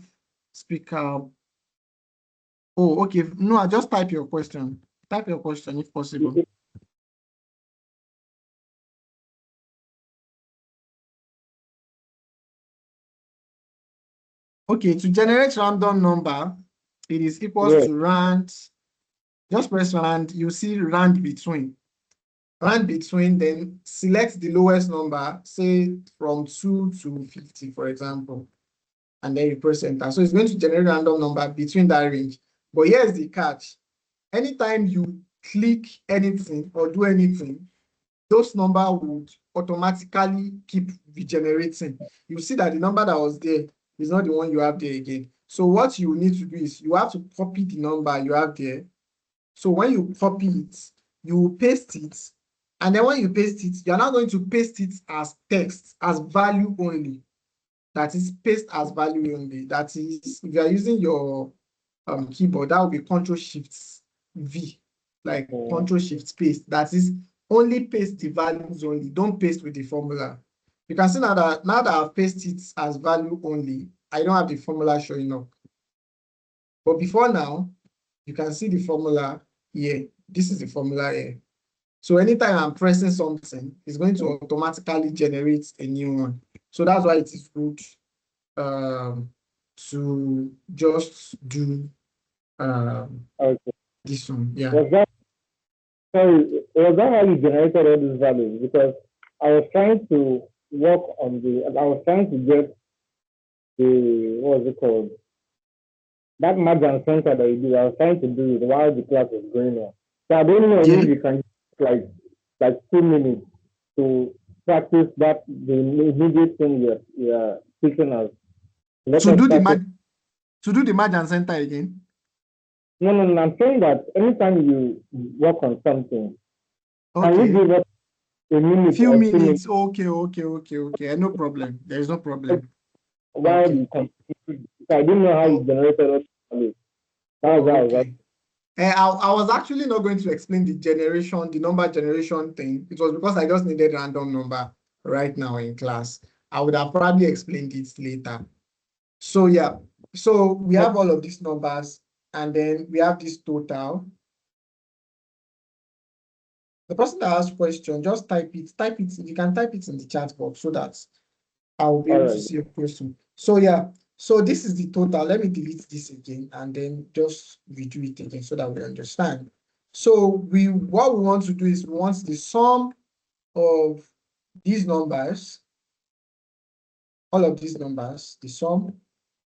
speaker. Oh, okay. No, just type your question. Type your question if possible. Okay, to generate random number, it is equals to rand. Just press rand, you see rand between. Rand between, then select the lowest number, say from 2 to 50, for example, and then you press enter. So it's going to generate random number between that range. But here's the catch. Anytime you click anything or do anything, those number would automatically keep regenerating. You see that the number that was there is not the one you have there again. So what you need to do is you have to copy the number you have there. So when you copy it, you paste it. And then when you paste it, you're not going to paste it as text, as value only. That is paste as value only. That is, if you are using your keyboard, that will be Ctrl+Shift+V, like Ctrl+Shift paste. That is only paste the values only. Don't paste with the formula. You can see now that I've pasted it as value only, I don't have the formula showing up. But before now, you can see the formula here. This is the formula here. So anytime I'm pressing something, it's going to automatically generate a new one. So that's why it is good to just do this one. Yeah. Was that how you generated all these values? Because I was trying to work on I was trying to get what was it called? That merge and center that you do, I was trying to do it while the class was going on. So I don't know if you can like 2 minutes to practice that the immediate thing you're teaching us. To do the merge and center again? No, I'm saying that anytime you work on something, okay, can you give us a minute? Few minutes. Okay. No problem. There is no problem. While you continue, I didn't know how you generated all. Okay. I was actually not going to explain the number generation thing. It was because I just needed random number right now in class. I would have probably explained it later. So yeah, so we have all of these numbers, and then we have this total. The person that asked question, just type it. Type it. You can type it in the chat box so that I'll be able to see your question. So yeah, so this is the total. Let me delete this again and then just redo it again so that we understand. So what we want to do is we want the sum of these numbers, all of these numbers, the sum,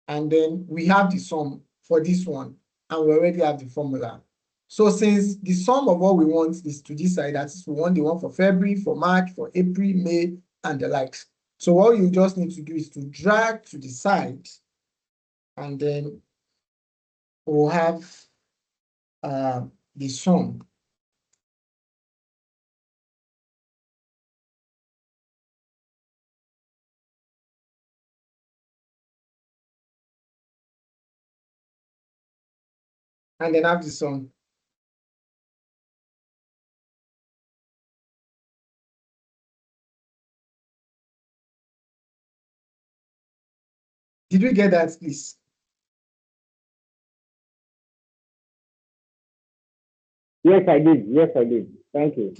and then we have the sum for this one, and we already have the formula. So since the sum of what we want is to this side, that is we want the one for February, for March, for April, May, and the likes. So what you just need to do is to drag to the side, and then we'll have the sum. And then have the sum. Did we get that, please? Yes, I did. Yes, I did. Thank you.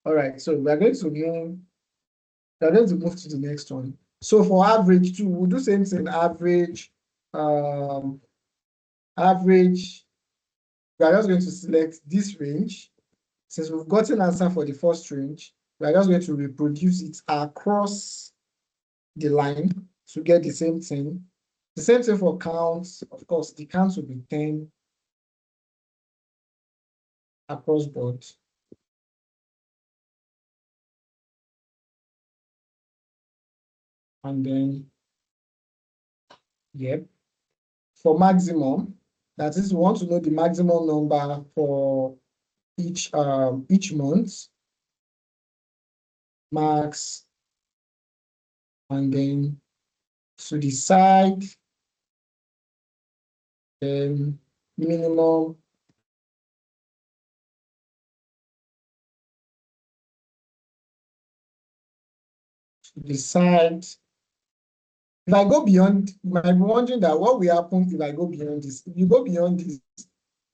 All right, so we're going to move to the next one. So for average too, we'll do same thing, average, average. We are just going to select this range. Since we've gotten answer for the first range, we are just going to reproduce it across the line to get the same thing. The same thing for counts. Of course, the counts will be 10 across board. And then, yep. For maximum, that is, we want to know the maximum number for each month. Max, and then to the side, then minimum, to the side. If I go beyond, you might be wondering that what will happen if I go beyond this? If you go beyond this,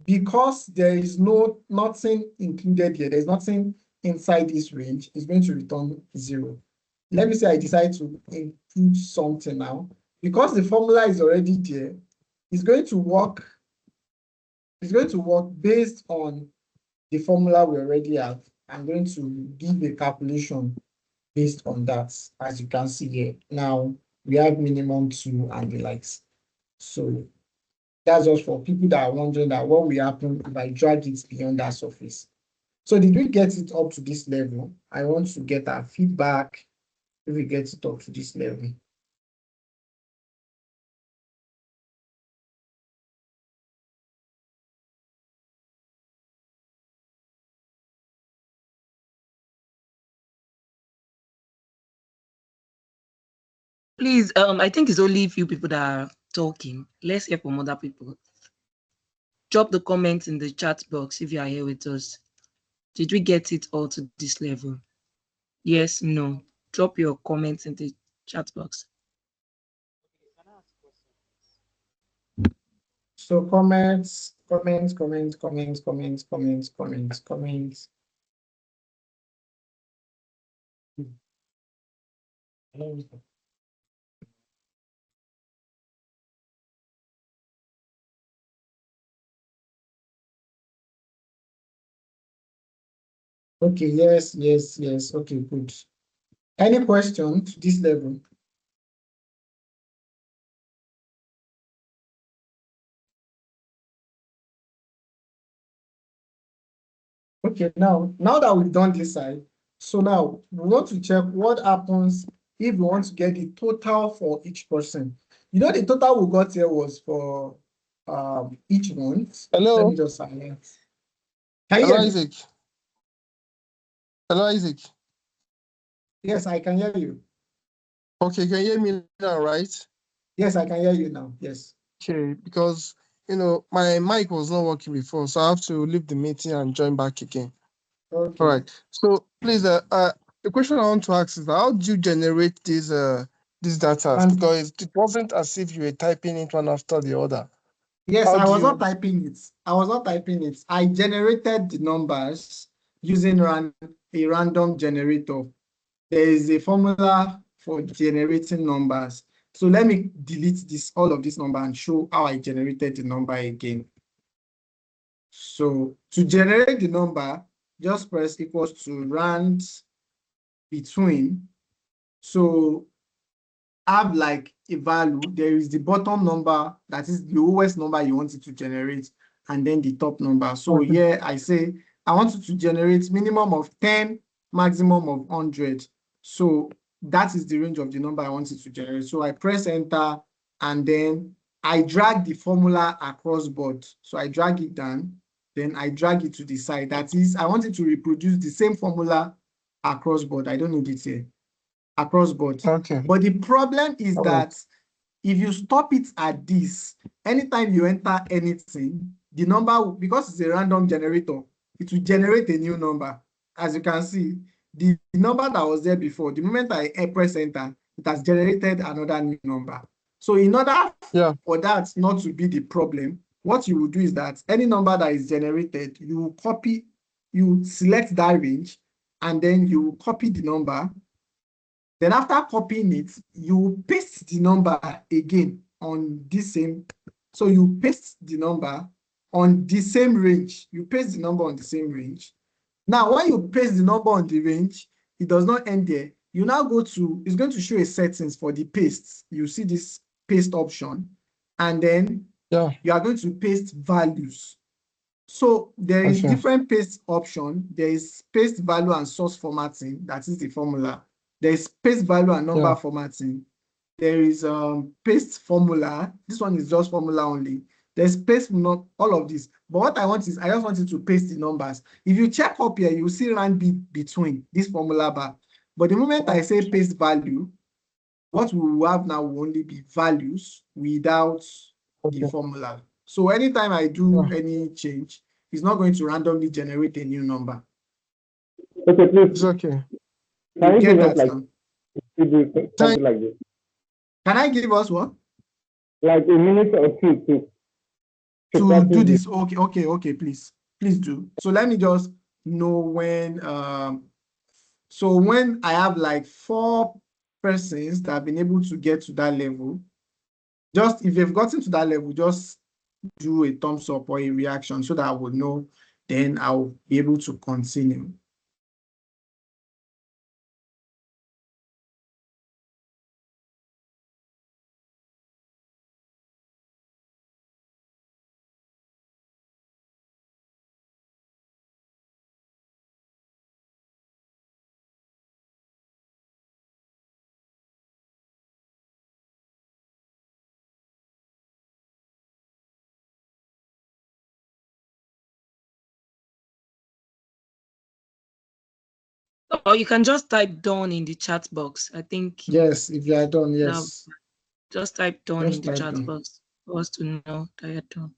because there is nothing included here, there's nothing inside this range, it's going to return 0. Let me say I decide to include something now. Because the formula is already there, it's going to work based on the formula we already have. I'm going to give a calculation based on that, as you can see here. Now, we have minimum 2 and the likes. So that's just for people that are wondering that what will happen if I drag it beyond that surface. So did we get it up to this level? I want to get our feedback if we get it up to this level. Please, I think it's only a few people that are talking. Let's hear from other people. Drop the comments in the chat box if you are here with us. Did we get it all to this level? Yes, no. Drop your comments in the chat box. So comments. Okay, yes. Okay, good. Any question to this level? Okay, now that we've done this side, so now we want to check what happens if we want to get the total for each person. You know, the total we got here was for each month. Hello. Let me just highlight. Hello, Isaac. Hello, Isaac. Yes, I can hear you. Okay, can you hear me now, right? Yes, I can hear you now. Yes. Okay, because my mic was not working before, so I have to leave the meeting and join back again. Okay. All right. So please, the question I want to ask is how do you generate these data? Because it wasn't as if you were typing it one after the other. Yes, How I do was you- not typing it. I was not typing it. I generated the numbers using a random generator. There is a formula for generating numbers. So let me delete all of this number and show how I generated the number again. So to generate the number, just press equals to rand between. So have like a value. There is the bottom number, that is the lowest number you want it to generate, and then the top number. So here I say I want it to generate minimum of 10, maximum of 100. So that is the range of the number I want it to generate. So I press enter, and then I drag the formula across board. So I drag it down, then I drag it to the side. That is, I want it to reproduce the same formula across board. I don't need it here. Across board. Okay. But the problem is that if you stop it at this, anytime you enter anything, the number, because it's a random generator, it will generate a new number. As you can see, the number that was there before, the moment I press enter, it has generated another new number. So in order for that not to be the problem, what you will do is that any number that is generated, you copy, you select that range, and then you copy the number. Then after copying it, you paste the number again on this same. So you paste the number on the same range. You paste the number on the same range. Now, when you paste the number on the range, it does not end there. You now go to, it's going to show a settings for the paste. You see this paste option, and then you are going to paste values. So there is different paste option. There is paste value and source formatting. That is the formula. There is paste value and number formatting. There is paste formula. This one is just formula only. There's paste, not all of this. But what I want is, I just wanted to paste the numbers. If you check up here, you see rand between this formula bar. But the moment I say paste value, what we will have now will only be values without the formula. So anytime I do any change, it's not going to randomly generate a new number. Okay, please. It's okay. Can you get give us that like now? something like this? Can I give us what? Like a minute or two to do this. Okay, please do. So let me just know when so when I have like 4 persons that have been able to get to that level, just if you've gotten to that level, just do a thumbs up or a reaction so that I would know, then I'll be able to continue. Or you can just type done in the chat box. I think. Yes, if you are done, yes. Just type done Just in the type chat box for us to know that you're done.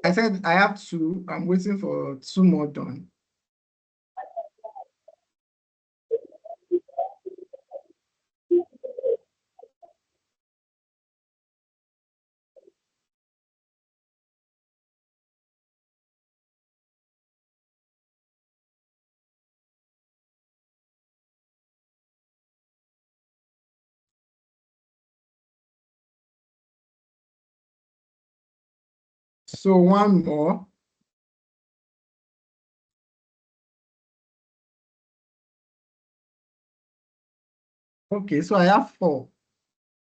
I said I have 2. I'm waiting for 2 more done. So one more. Okay, so I have 4.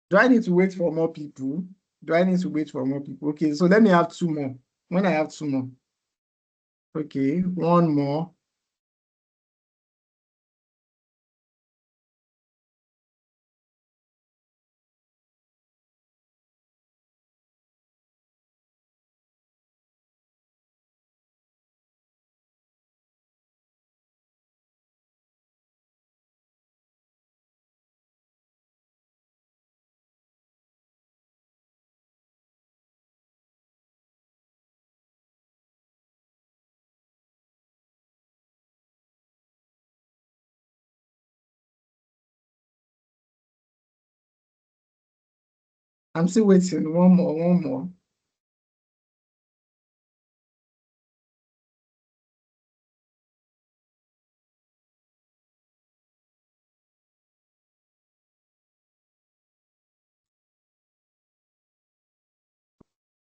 Do I need to wait for more people? Do I need to wait for more people? Okay, so let me have 2 more. When I have 2 more. Okay, 1 more. I'm still waiting. 1 more, 1 more.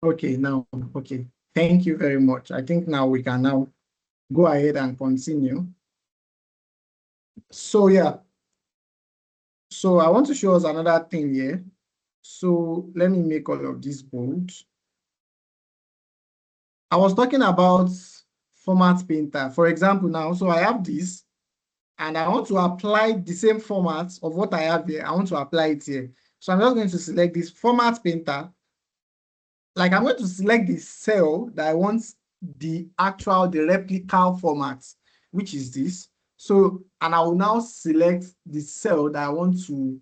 Okay, now, okay. Thank you very much. I think now we can now go ahead and continue. So yeah. So I want to show us another thing here. So let me make all of this bold. I was talking about format painter. For example, now, so I have this, and I want to apply the same format of what I have here. I want to apply it here. So I'm just going to select this format painter. Like I'm going to select the cell that I want the replica format, which is this. So, and I will now select the cell that I want to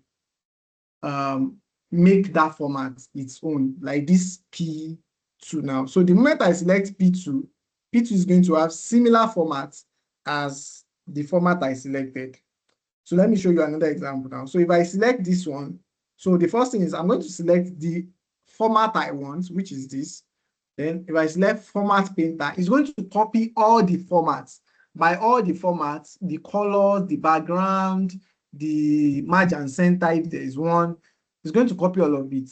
make that format its own, like this P2 now. So the moment I select P2, P2 is going to have similar format as the format I selected. So let me show you another example now. So if I select this one, so the first thing is I'm going to select the format I want, which is this. Then if I select format painter, it's going to copy all the formats. By all the formats, the colors, the background, the margin and center, if there is one, it's going to copy all of it.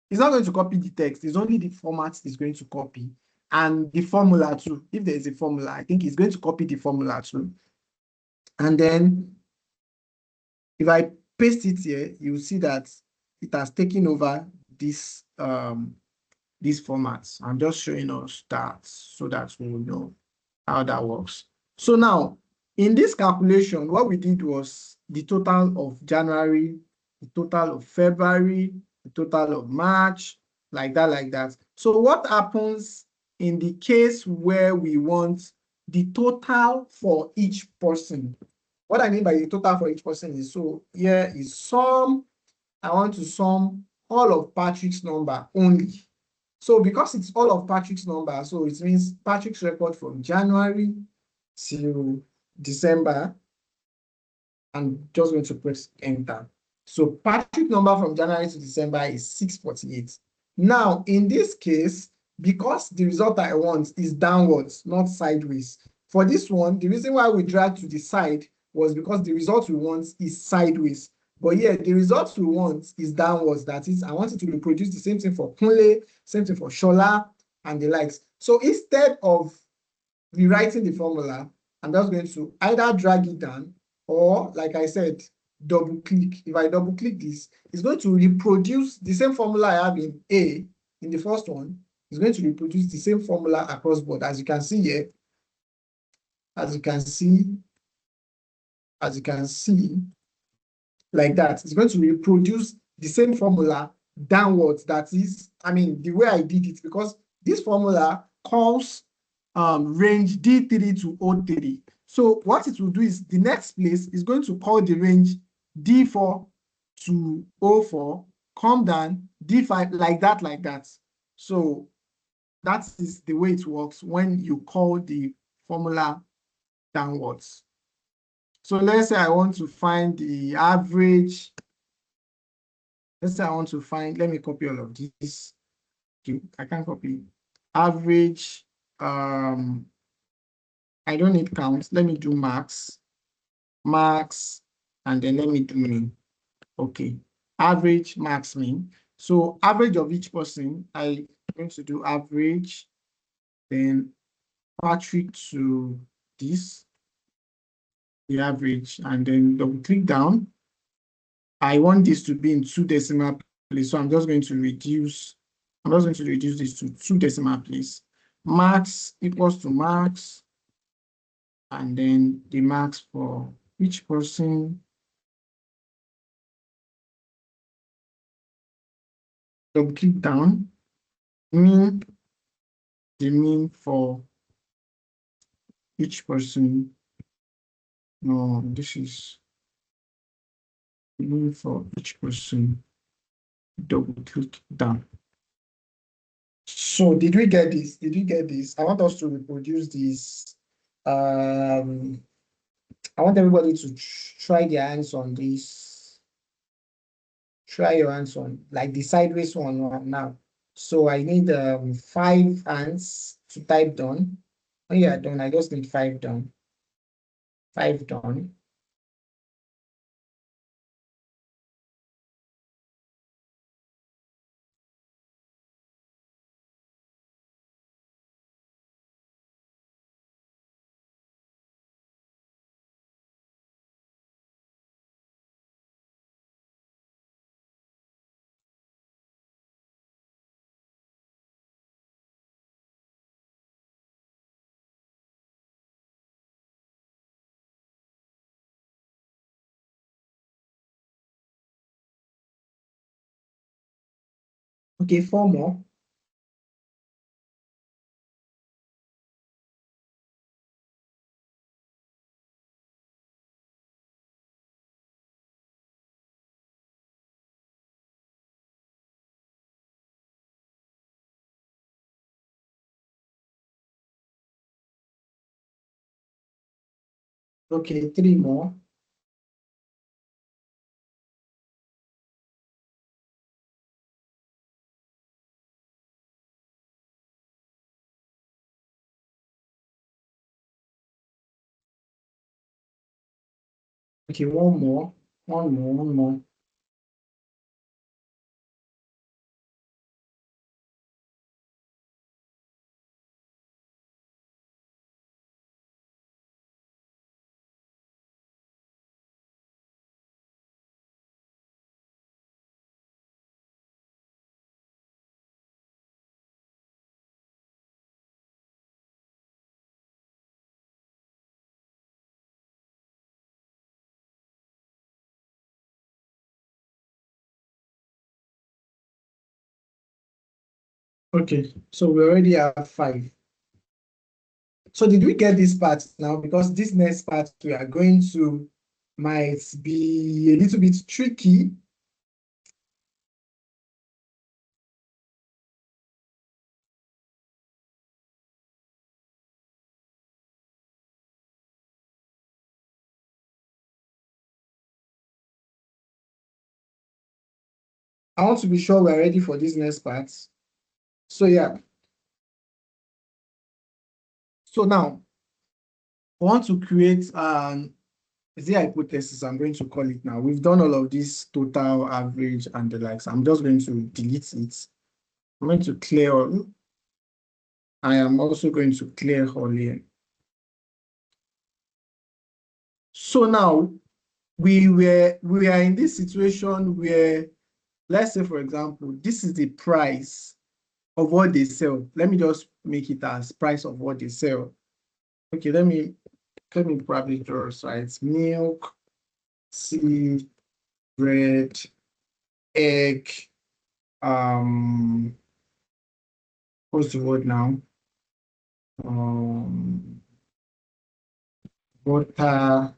It's not going to copy the text. It's only the format it's going to copy. And the formula too. If there is a formula, I think it's going to copy the formula too. And then if I paste it here, you'll see that it has taken over this these formats. I'm just showing us that so that we will know how that works. So now, in this calculation, what we did was the total of January, the total of February, the total of March, like that, like that. So what happens in the case where we want the total for each person? What I mean by the total for each person is, so here is sum. I want to sum all of Patrick's number only. So because it's all of Patrick's number, so it means Patrick's record from January to December. I'm just going to press enter. So Patrick's number from January to December is 648. Now, in this case, because the result I want is downwards, not sideways. For this one, the reason why we drag to the side was because the result we want is sideways. But yeah, the result we want is downwards. That is, I want it to reproduce the same thing for Kunle, same thing for Shola, and the likes. So instead of rewriting the formula, I'm just going to either drag it down or, like I said, double click. If I double click this, it's going to reproduce the same formula I have in A, in the first one. It's going to reproduce the same formula across board. As you can see here, as you can see, like that. It's going to reproduce the same formula downwards. That is, I mean, the way I did it, because this formula calls range D3 to O3. So what it will do is the next place is going to call the range D4 to O4, come down, D5, like that, like that. So that is the way it works when you call the formula downwards. So let's say I want to find the average. Let's say I want to find, let me copy all of this. I can't copy average. I don't need counts. Let me do max, and then let me do mean. Okay, average, max, mean. So average of each person, I'm going to do average then Patrick to this, the average, and then double click down. I want this to be in 2 decimal place, so I'm just going to reduce this to 2 decimal place. Max equals to max, and then the max for each person. Double click down, mean, the mean for each person. No, this is the mean for each person. Double click down. So did we get this? Did we get this? I want us to reproduce this. I want everybody to try their hands on this. Try your hands on, like the sideways one now. So I need 5 hands to type done. When you are done, I just need 5 done. 5 done. Okay, 4 more. Okay, 3 more. Okay, 1 more. 1 more, 1 more. Okay, so we already have 5. So did we get this part now? Because this next part we are going to might be a little bit tricky. I want to be sure we're ready for this next part. So yeah. So now, I want to create an the hypothesis, I'm going to call it now. We've done all of this total, average, and the likes. I'm just going to delete it. I'm going to clear all. I am also going to clear all here. So now we are in this situation where, let's say, for example, this is the price of what they sell. Let me just make it as price of what they sell. Okay, let me probably draw. So it's milk, tea, bread, egg, what's the word now? Butter,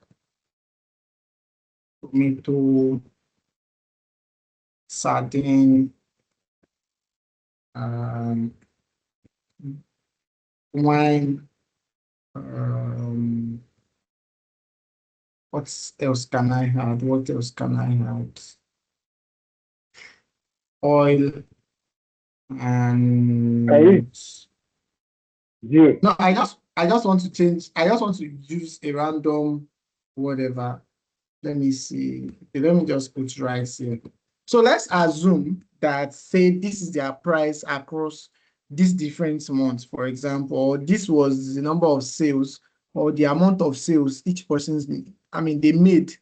tomato, sardine, wine. What else can I add? What else can I add? Oil and Juice. no, I just want to change. I just want to use a random whatever. Let me see. Okay, let me just put rice here. So let's assume that, say, this is their price across these different months, for example, or this was the number of sales or the amount of sales each person's, they made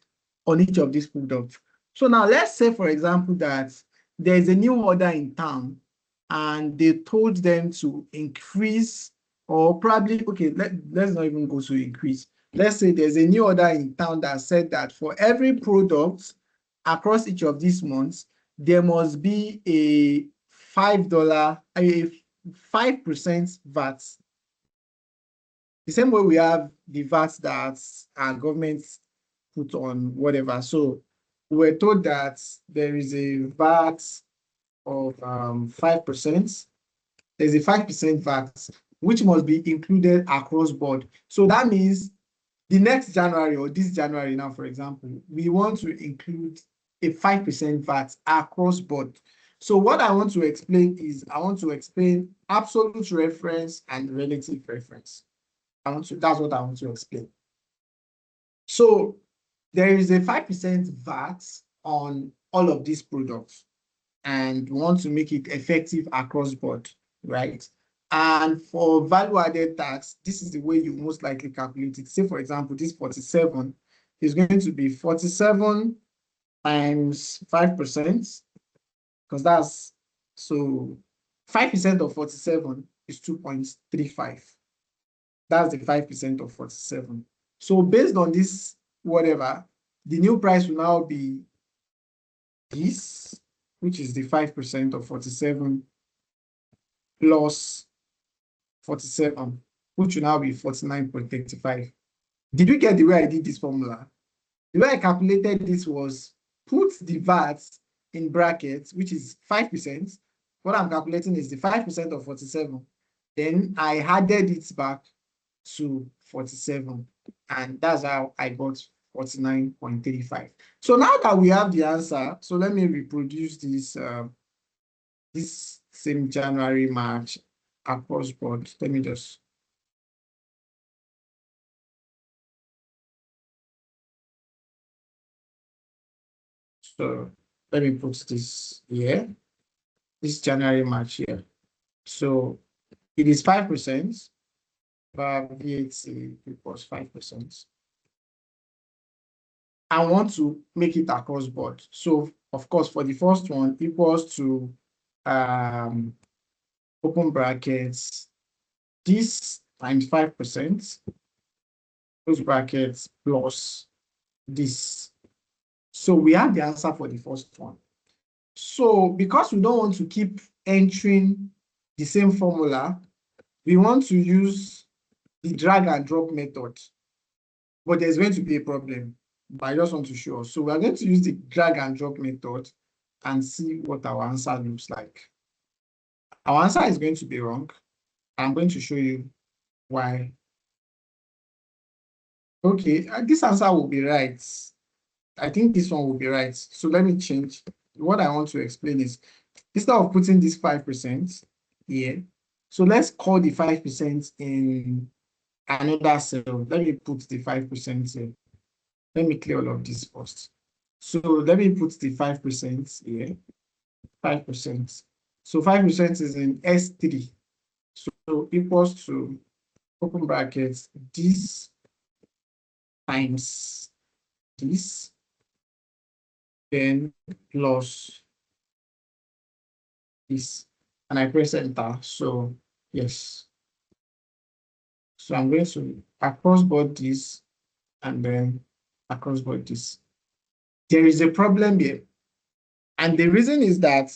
on each of these products. So now let's say, for example, that there's a new order in town and they told them to increase, or probably, okay, let's not even go to increase. Let's say there's a new order in town that said that for every product across each of these months, there must be a $5, a 5% VAT. The same way we have the VAT that our government put on whatever. So we're told that there is a VAT of 5%. There's a 5% VAT, which must be included across board. So that means the next January, or this January now, for example, we want to include a 5% VAT across board. So what I want to explain is, I want to explain absolute reference and relative reference. That's what I want to explain. So there is a 5% VAT on all of these products, and we want to make it effective across board, right? And for value-added tax, this is the way you most likely calculate it. Say, for example, this 47 is going to be 47 times 5%, because that's, so 5% of 47 is 2.35. That's the 5% of 47. So based on this, whatever, the new price will now be this, which is the 5% of 47 plus 47, which will now be 49.35. Did you get the way I did this formula? The way I calculated this was put the VAT in brackets, which is 5%. What I'm calculating is the 5% of 47. Then I added it back to 47. And that's how I got 49.35. So now that we have the answer, so let me reproduce this, this same January, March across board. Let me just. So let me put this here. This January, March here. So it is 5%, but VAT equals 5%. I want to make it across board. So of course, for the first one, equals to open brackets, this times 5%, close brackets, plus this. So we have the answer for the first one. So because we don't want to keep entering the same formula, we want to use the drag and drop method. But there's going to be a problem, but I just want to show us. So we're going to use the drag and drop method and see what our answer looks like. Our answer is going to be wrong. I'm going to show you why. Okay, this answer will be right. I think this one will be right. So let me change. What I want to explain is, instead of putting this 5% here, so let's call the 5% in another cell. Let me put the 5% here. Let me clear all of this first. So let me put the 5% here. 5%. So 5% is in S3. So equals to, open brackets, this times this, then plus this, and I press enter. So yes. So I'm going to across board this, and then across board this. There is a problem here. And the reason is that,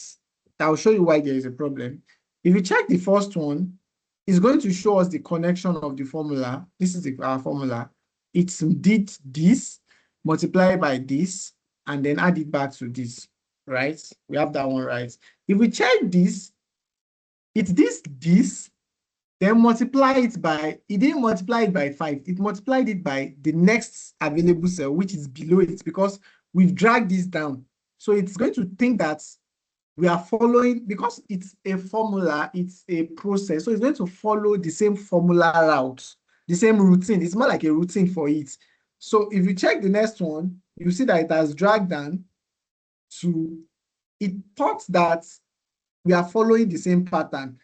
I'll show you why there is a problem. If you check the first one, it's going to show us the connection of the formula. This is our formula. It's did this, multiply by this, and then add it back to this, right? We have that one right. If we check this, it's this, then multiply it by, it didn't multiply it by 5, it multiplied it by the next available cell, which is below it, because we've dragged this down. So it's going to think that we are following, because it's a formula, it's a process, so it's going to follow the same formula route, the same routine. It's more like a routine for it. So if you check the next one, you see that it has dragged down to, it thought that we are following the same pattern.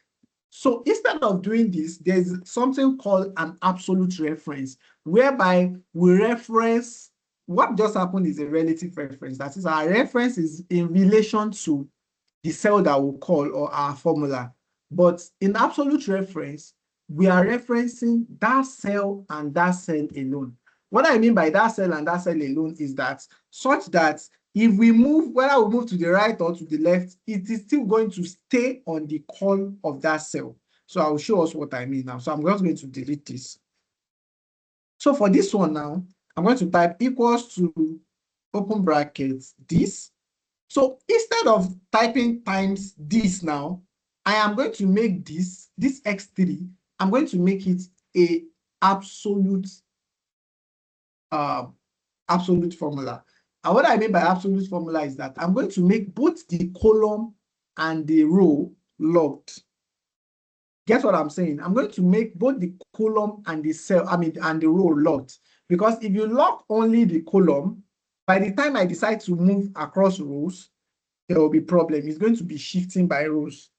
So instead of doing this, there's something called an absolute reference, whereby we reference what just happened is a relative reference. That is, our reference is in relation to the cell that we call or our formula. But in absolute reference, we are referencing that cell and that cell alone. What I mean by that cell and that cell alone is that such that if we move, whether we move to the right or to the left, it is still going to stay on the call of that cell. So I will show us what I mean now. So I'm just going to delete this. So for this one now, I'm going to type equals to open brackets this. So instead of typing times this now, I am going to make this x3, I'm going to make it a absolute formula. And what I mean by absolute formula is that I'm going to make both the column and the row locked. Guess what I'm saying? I'm going to make both the column and the cell, and the row locked. Because if you lock only the column, by the time I decide to move across rows, there will be problem. It's going to be shifting by rows.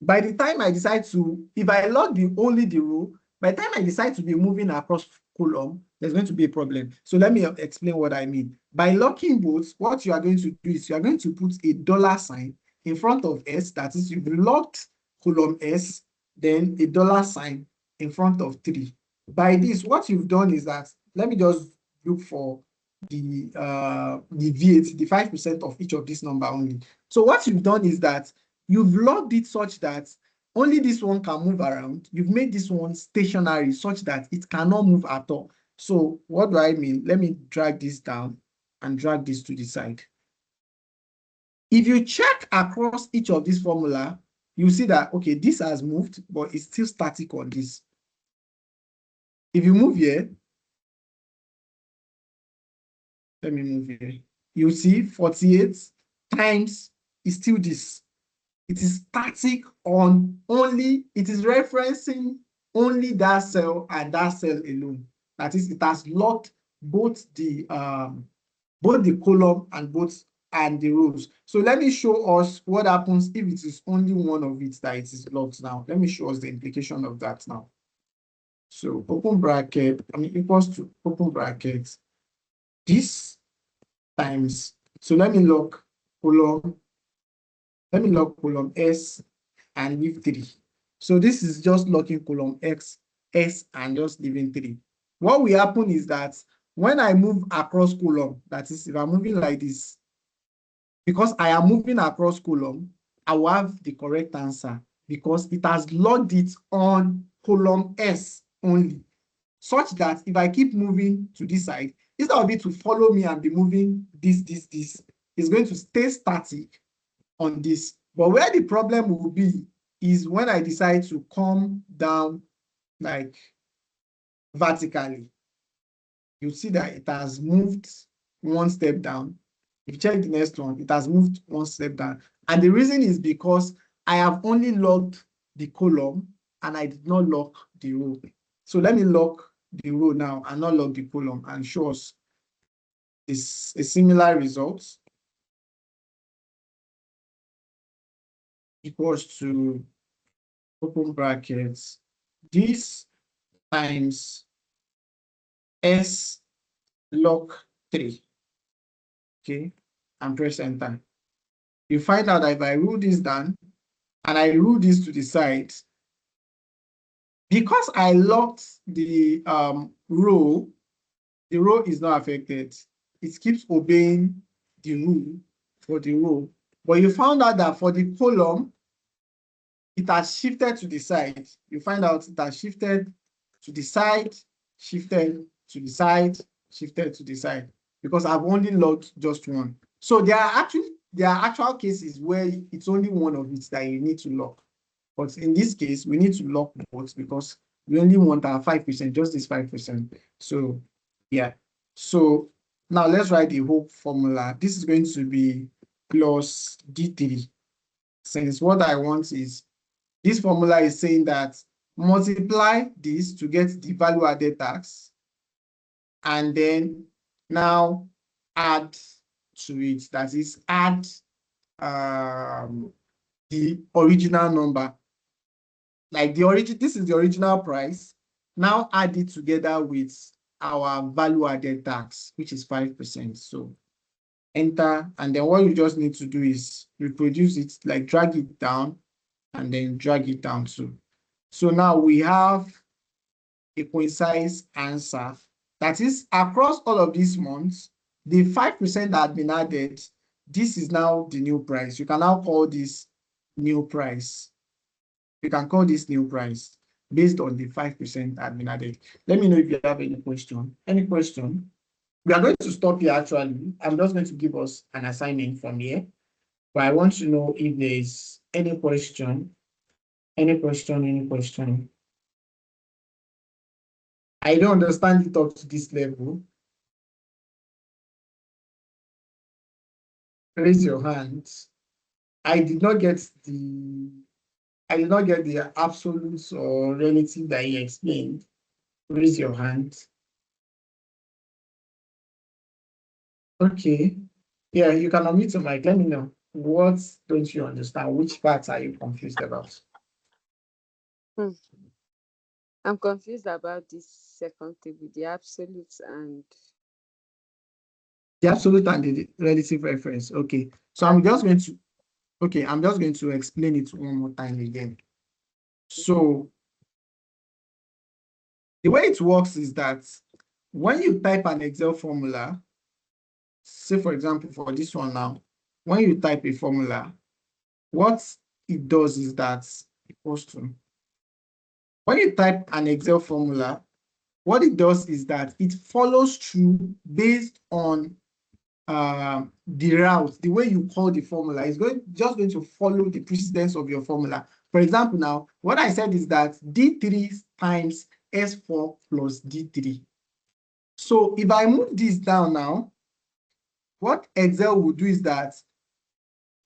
By the time I decide to, if I lock only the row, by the time I decide to be moving across column, there's going to be a problem. So let me explain what I mean. By locking both, what you are going to do is you are going to put a $ in front of S. That is, you've locked column S, then a $ in front of 3. By this, what you've done is that, let me just look for the V8, the 5% of each of this number only. So what you've done is that you've locked it such that only this one can move around. You've made this one stationary such that it cannot move at all. So what do I mean? Let me drag this down and drag this to the side. If you check across each of these formula, you see that, okay, this has moved, but it's still static on this. If you move here, let me move here. You see 48 times is still this. It is static on only, it is referencing only that cell and that cell alone. That is, it has locked both the column and the rows. So let me show us what happens if it is only one of it that it is locked now. Let me show us the implication of that now. So open bracket, equals to open bracket, this times, so let me lock column S and leave 3. So this is just locking column S and just leaving 3. What will happen is that when I move across column, that is, if I'm moving like this, because I am moving across column, I will have the correct answer because it has locked it on column S only, such that if I keep moving to this side, instead of it to follow me and be moving this, it's going to stay static on this. But where the problem will be is when I decide to come down like vertically. You see that it has moved one step down. If you check the next one, it has moved one step down. And the reason is because I have only locked the column and I did not lock the row. So let me lock the row now and not lock the column and show us this, a similar result. Equals to open brackets this times S lock 3. Okay, and press enter. You find out that if I rule this down and I rule this to the side, because I locked the row, the row is not affected. It keeps obeying the rule for the row. But you found out that for the column, it has shifted to the side. You find out it has shifted to the side, shifted to the side, shifted to the side, because I've only locked just one. So there are actual cases where it's only one of it that you need to lock. But in this case, we need to lock both because we only want our 5%, just this 5%. So yeah. So now let's write the whole formula. This is going to be plus D3. Since what I want is, this formula is saying that multiply this to get the value added tax, and then now add to it, that is add the original number. like the origin, this is the original price. Now add it together with our value added tax, which is 5%. So enter, and then what you just need to do is reproduce it, like drag it down and then drag it down too. So now we have a concise answer. That is, across all of these months, the 5% that had been added, this is now the new price. You can now call this new price. You can call this new price based on the 5% that had been added. Let me know if you have any question. Any question? We are going to stop here actually. I'm just going to give us an assignment from here. But I want to know if there is any question. Any question, any question. I don't understand it up to this level. Raise your hand. I did not get the absolutes or relative that he explained. Raise your hand. Okay. Yeah, you can unmute your mic. Let me know. What don't you understand? Which parts are you confused about? I'm confused about this second table, the absolutes and the absolute and the relative reference. Okay. So I'm just going to explain it one more time again. So the way it works is that when you type an Excel formula, say for example, for this one now, when you type a formula, what it does is that when you type an Excel formula, what it does is that it follows through based on the route, the way you call the formula is just going to follow the precedence of your formula. For example, now, what I said is that D3 times S4 plus D3. So if I move this down now, what Excel will do is that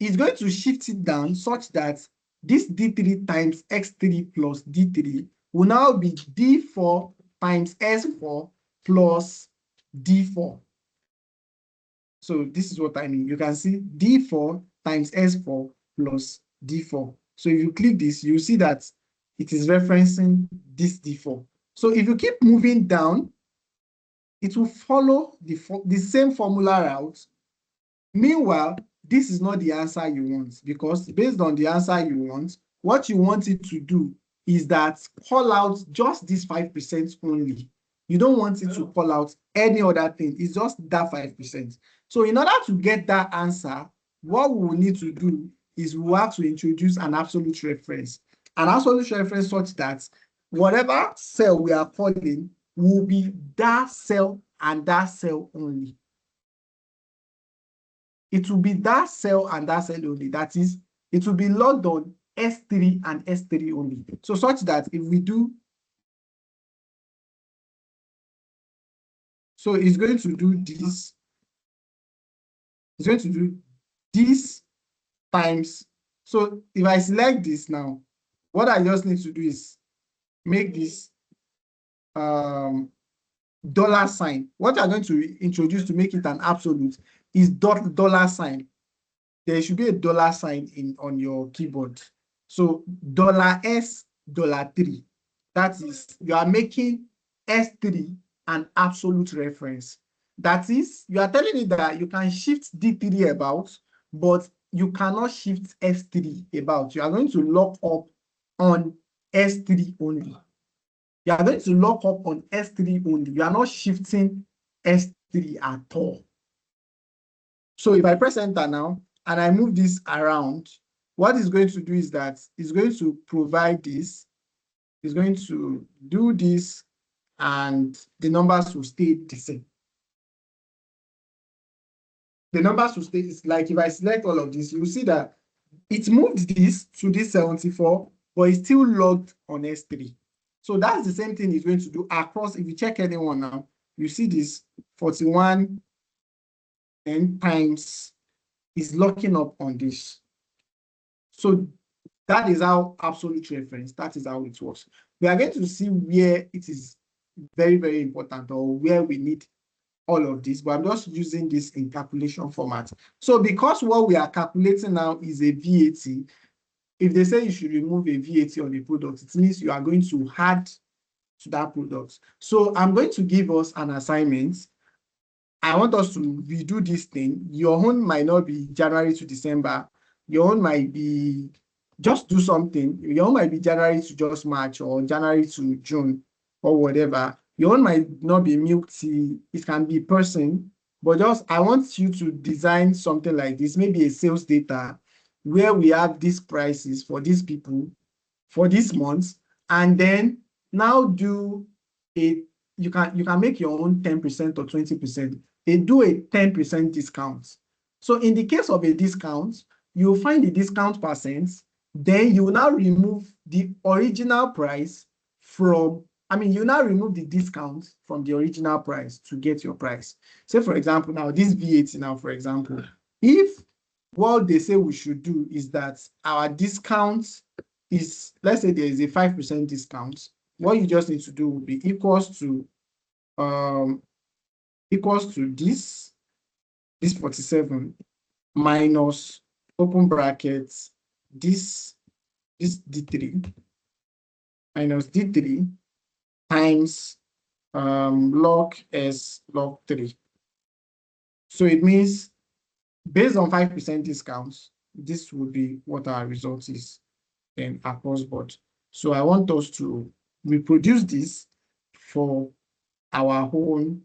it's going to shift it down such that this D3 times X3 plus D3 will now be D4 times S4 plus D4. So this is what I mean. You can see D4 times S4 plus D4. So if you click this, you see that it is referencing this D4. So if you keep moving down, it will follow the same formula route. Meanwhile, this is not the answer you want, because based on the answer you want, what you want it to do is that call out just this 5% only. You don't want it to call out any other thing. It's just that 5%. So in order to get that answer, what we will need to do is we have to introduce an absolute reference. An absolute reference such that whatever cell we are calling will be that cell and that cell only. It will be that cell and that cell only. That is, it will be logged on S3 and S3 only. So such that if we do, so it's going to do this. It's going to do this times. So if I select this now, what I just need to do is make this dollar sign. What I'm going to introduce to make it an absolute is dollar sign. There should be a dollar sign on your keyboard. So $S, $3. That is, you are making S3 an absolute reference. That is, you are telling it that you can shift D3 about, but you cannot shift S3 about. You are going to lock up on S3 only. You are going to lock up on S3 only. You are not shifting S3 at all. So if I press enter now and I move this around, what it's going to do is that it's going to provide this. It's going to do this and the numbers will stay the same. The numbers will stay, it's like if I select all of this, you see that it moved this to this 74, but it's still logged on S3. So that's the same thing it's going to do across. If you check anyone now, you see this 41 and times is locking up on this. So that is how absolute reference, that is how it works. We are going to see where it is very, very important or where we need all of this, but I'm just using this in calculation format. So because what we are calculating now is a VAT, if they say you should remove a VAT on a product, it means you are going to add to that product. So I'm going to give us an assignment. I want us to redo this thing. Your own might not be January to December. Your own might be just do something. Your own might be January to just March or January to June or whatever. Your own might not be milk tea. It can be person, but just I want you to design something like this, maybe a sales data where we have these prices for these people for this month, and then now do a you can make your own 10% or 20%. They do a 10% discount. So in the case of a discount, you'll find the discount percent, then you will now remove the original price from, you now remove the discount from the original price to get your price. Say, for example, now this VAT now, for example, if what they say we should do is that our discount is, let's say there is a 5% discount, what you just need to do will be equals to this 47 minus open brackets this D3 minus D3 times log S log 3. So it means based on 5% discounts, this will be what our result is then across board. So I want us to reproduce this for our own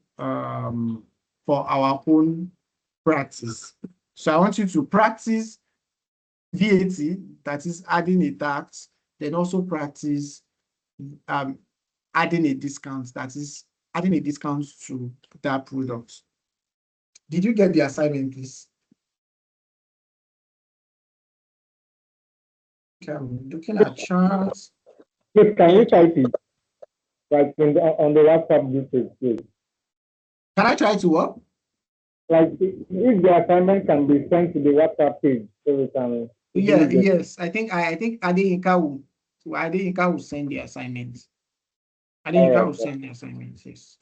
practice. So I want you to practice VAT, that is adding a tax, then also practice adding a discount, that is adding a discount to that product. Did you get the assignment, please? Okay, I'm looking at charts. Please, can you type it? Like on the WhatsApp group page, please. Can I try to what? Like if the assignment can be sent to the WhatsApp page, so we can. Yes. I think Adeyinka will send the assignment. Adeyinka will send the assignment. Yes.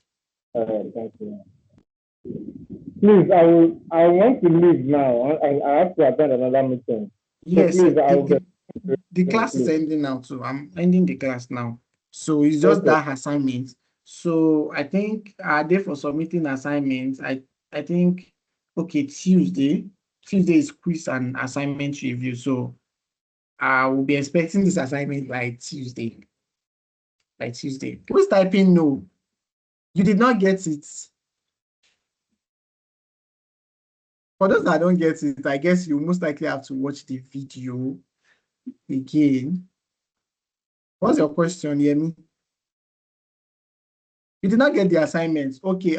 All right, thank you. Please, I want to leave now. I have to attend another meeting. Yes, so please, the class is ending now too. I'm ending the class now. So it's just that assignment. So I think day for submitting assignments, I think, okay, Tuesday is quiz and assignment review. So I will be expecting this assignment by Tuesday. Who's typing no? You did not get it. For those that don't get it, I guess you most likely have to watch the video again. What's your question, Yemi? You did not get the assignment. Okay.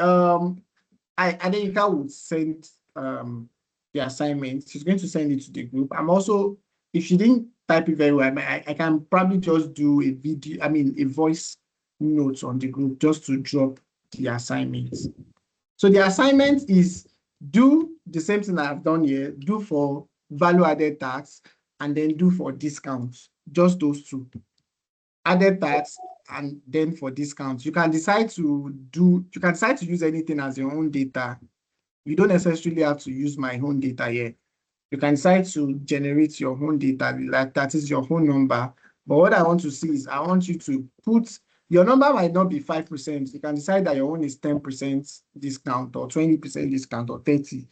Adeyinka would send the assignment. She's going to send it to the group. I'm also, if she didn't type it very well, I can probably just do a video, a voice note on the group just to drop the assignment. So the assignment is do the same thing I've done here, do for value added tax, and then do for discounts, just those two. Added tax and then for discounts. You can decide to use anything as your own data. You don't necessarily have to use my own data here. You can decide to generate your own data, like that is your own number. But what I want to see is I want you to put, your number might not be 5%. You can decide that your own is 10% discount or 20% discount or 30%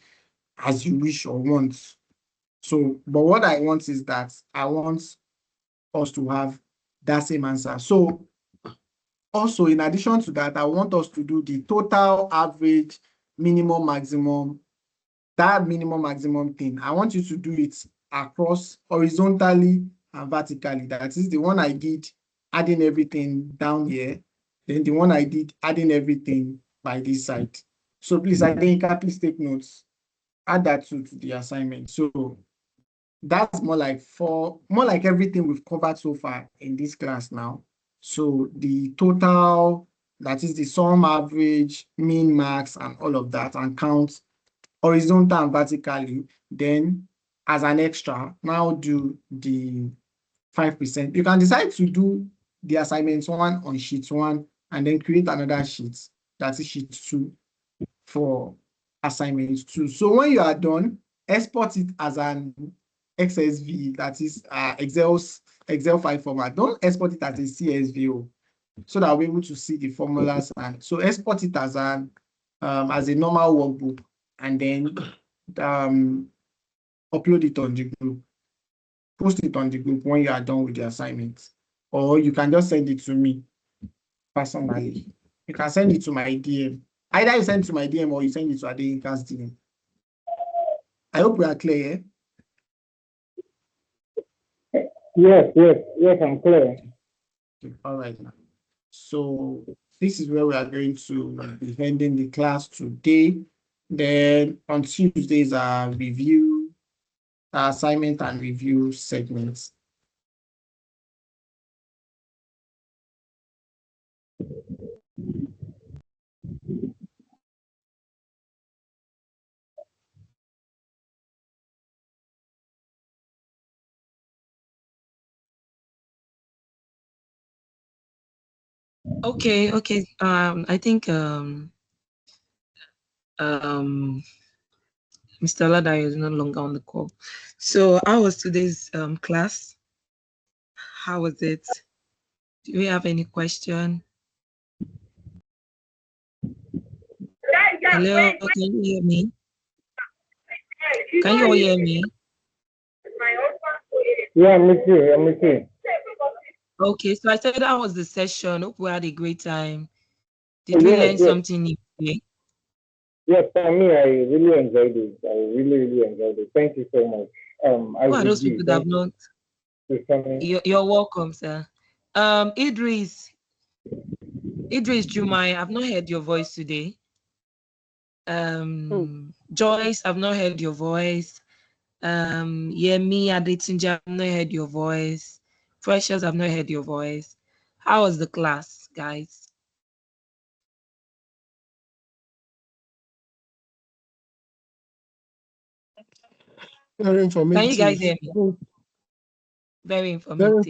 as you wish or want. So, but what I want is that I want us to have that same answer. So also, in addition to that, I want us to do the total average minimum maximum, that minimum maximum thing. I want you to do it across horizontally and vertically. That is the one I did adding everything down here, then the one I did adding everything by this side. So please, Adeyinka, please take notes. Add that to the assignment. So that's more like everything we've covered so far in this class now. So the total, that is the sum, average, mean, max, and all of that, and count horizontal and vertically. Then as an extra, now do the 5%. You can decide to do the assignment 1 on sheet 1 and then create another sheet, that is sheet 2 for assignment 2. So when you are done, export it as an XSV, that is Excel file format. Don't export it as a CSV, so that we'll be able to see the formulas. And so export it as a normal workbook, and then upload it on the group. Post it on the group when you are done with the assignment, or you can just send it to me personally. You can send it to my DM. Either you send it to my DM or you send it to Adeyinka's DM. I hope we are clear. Yes, I'm clear. Okay, all right. So this is where we are going to be ending the class today. Then on Tuesdays, our review, assignment and review segments. Okay. I think Mr. Ladayo is no longer on the call. So how was today's class? How was it? Do we have any question? Hello, can you hear me? Can you all hear me? Yeah, I'm with you. Okay, so I said that was the session. Hope we had a great time. Did we learn something new today? Yes, for me, I really enjoyed it. I really enjoyed it. Thank you so much. Who are those people that have not? You're welcome, sir. Idris Jumai, I've not heard your voice today. Joyce, I've not heard your voice. Yemi Adetunja, I've not heard your voice. Precious, I've not heard your voice. How was the class, guys? Very informative. Can you guys hear me? Very informative.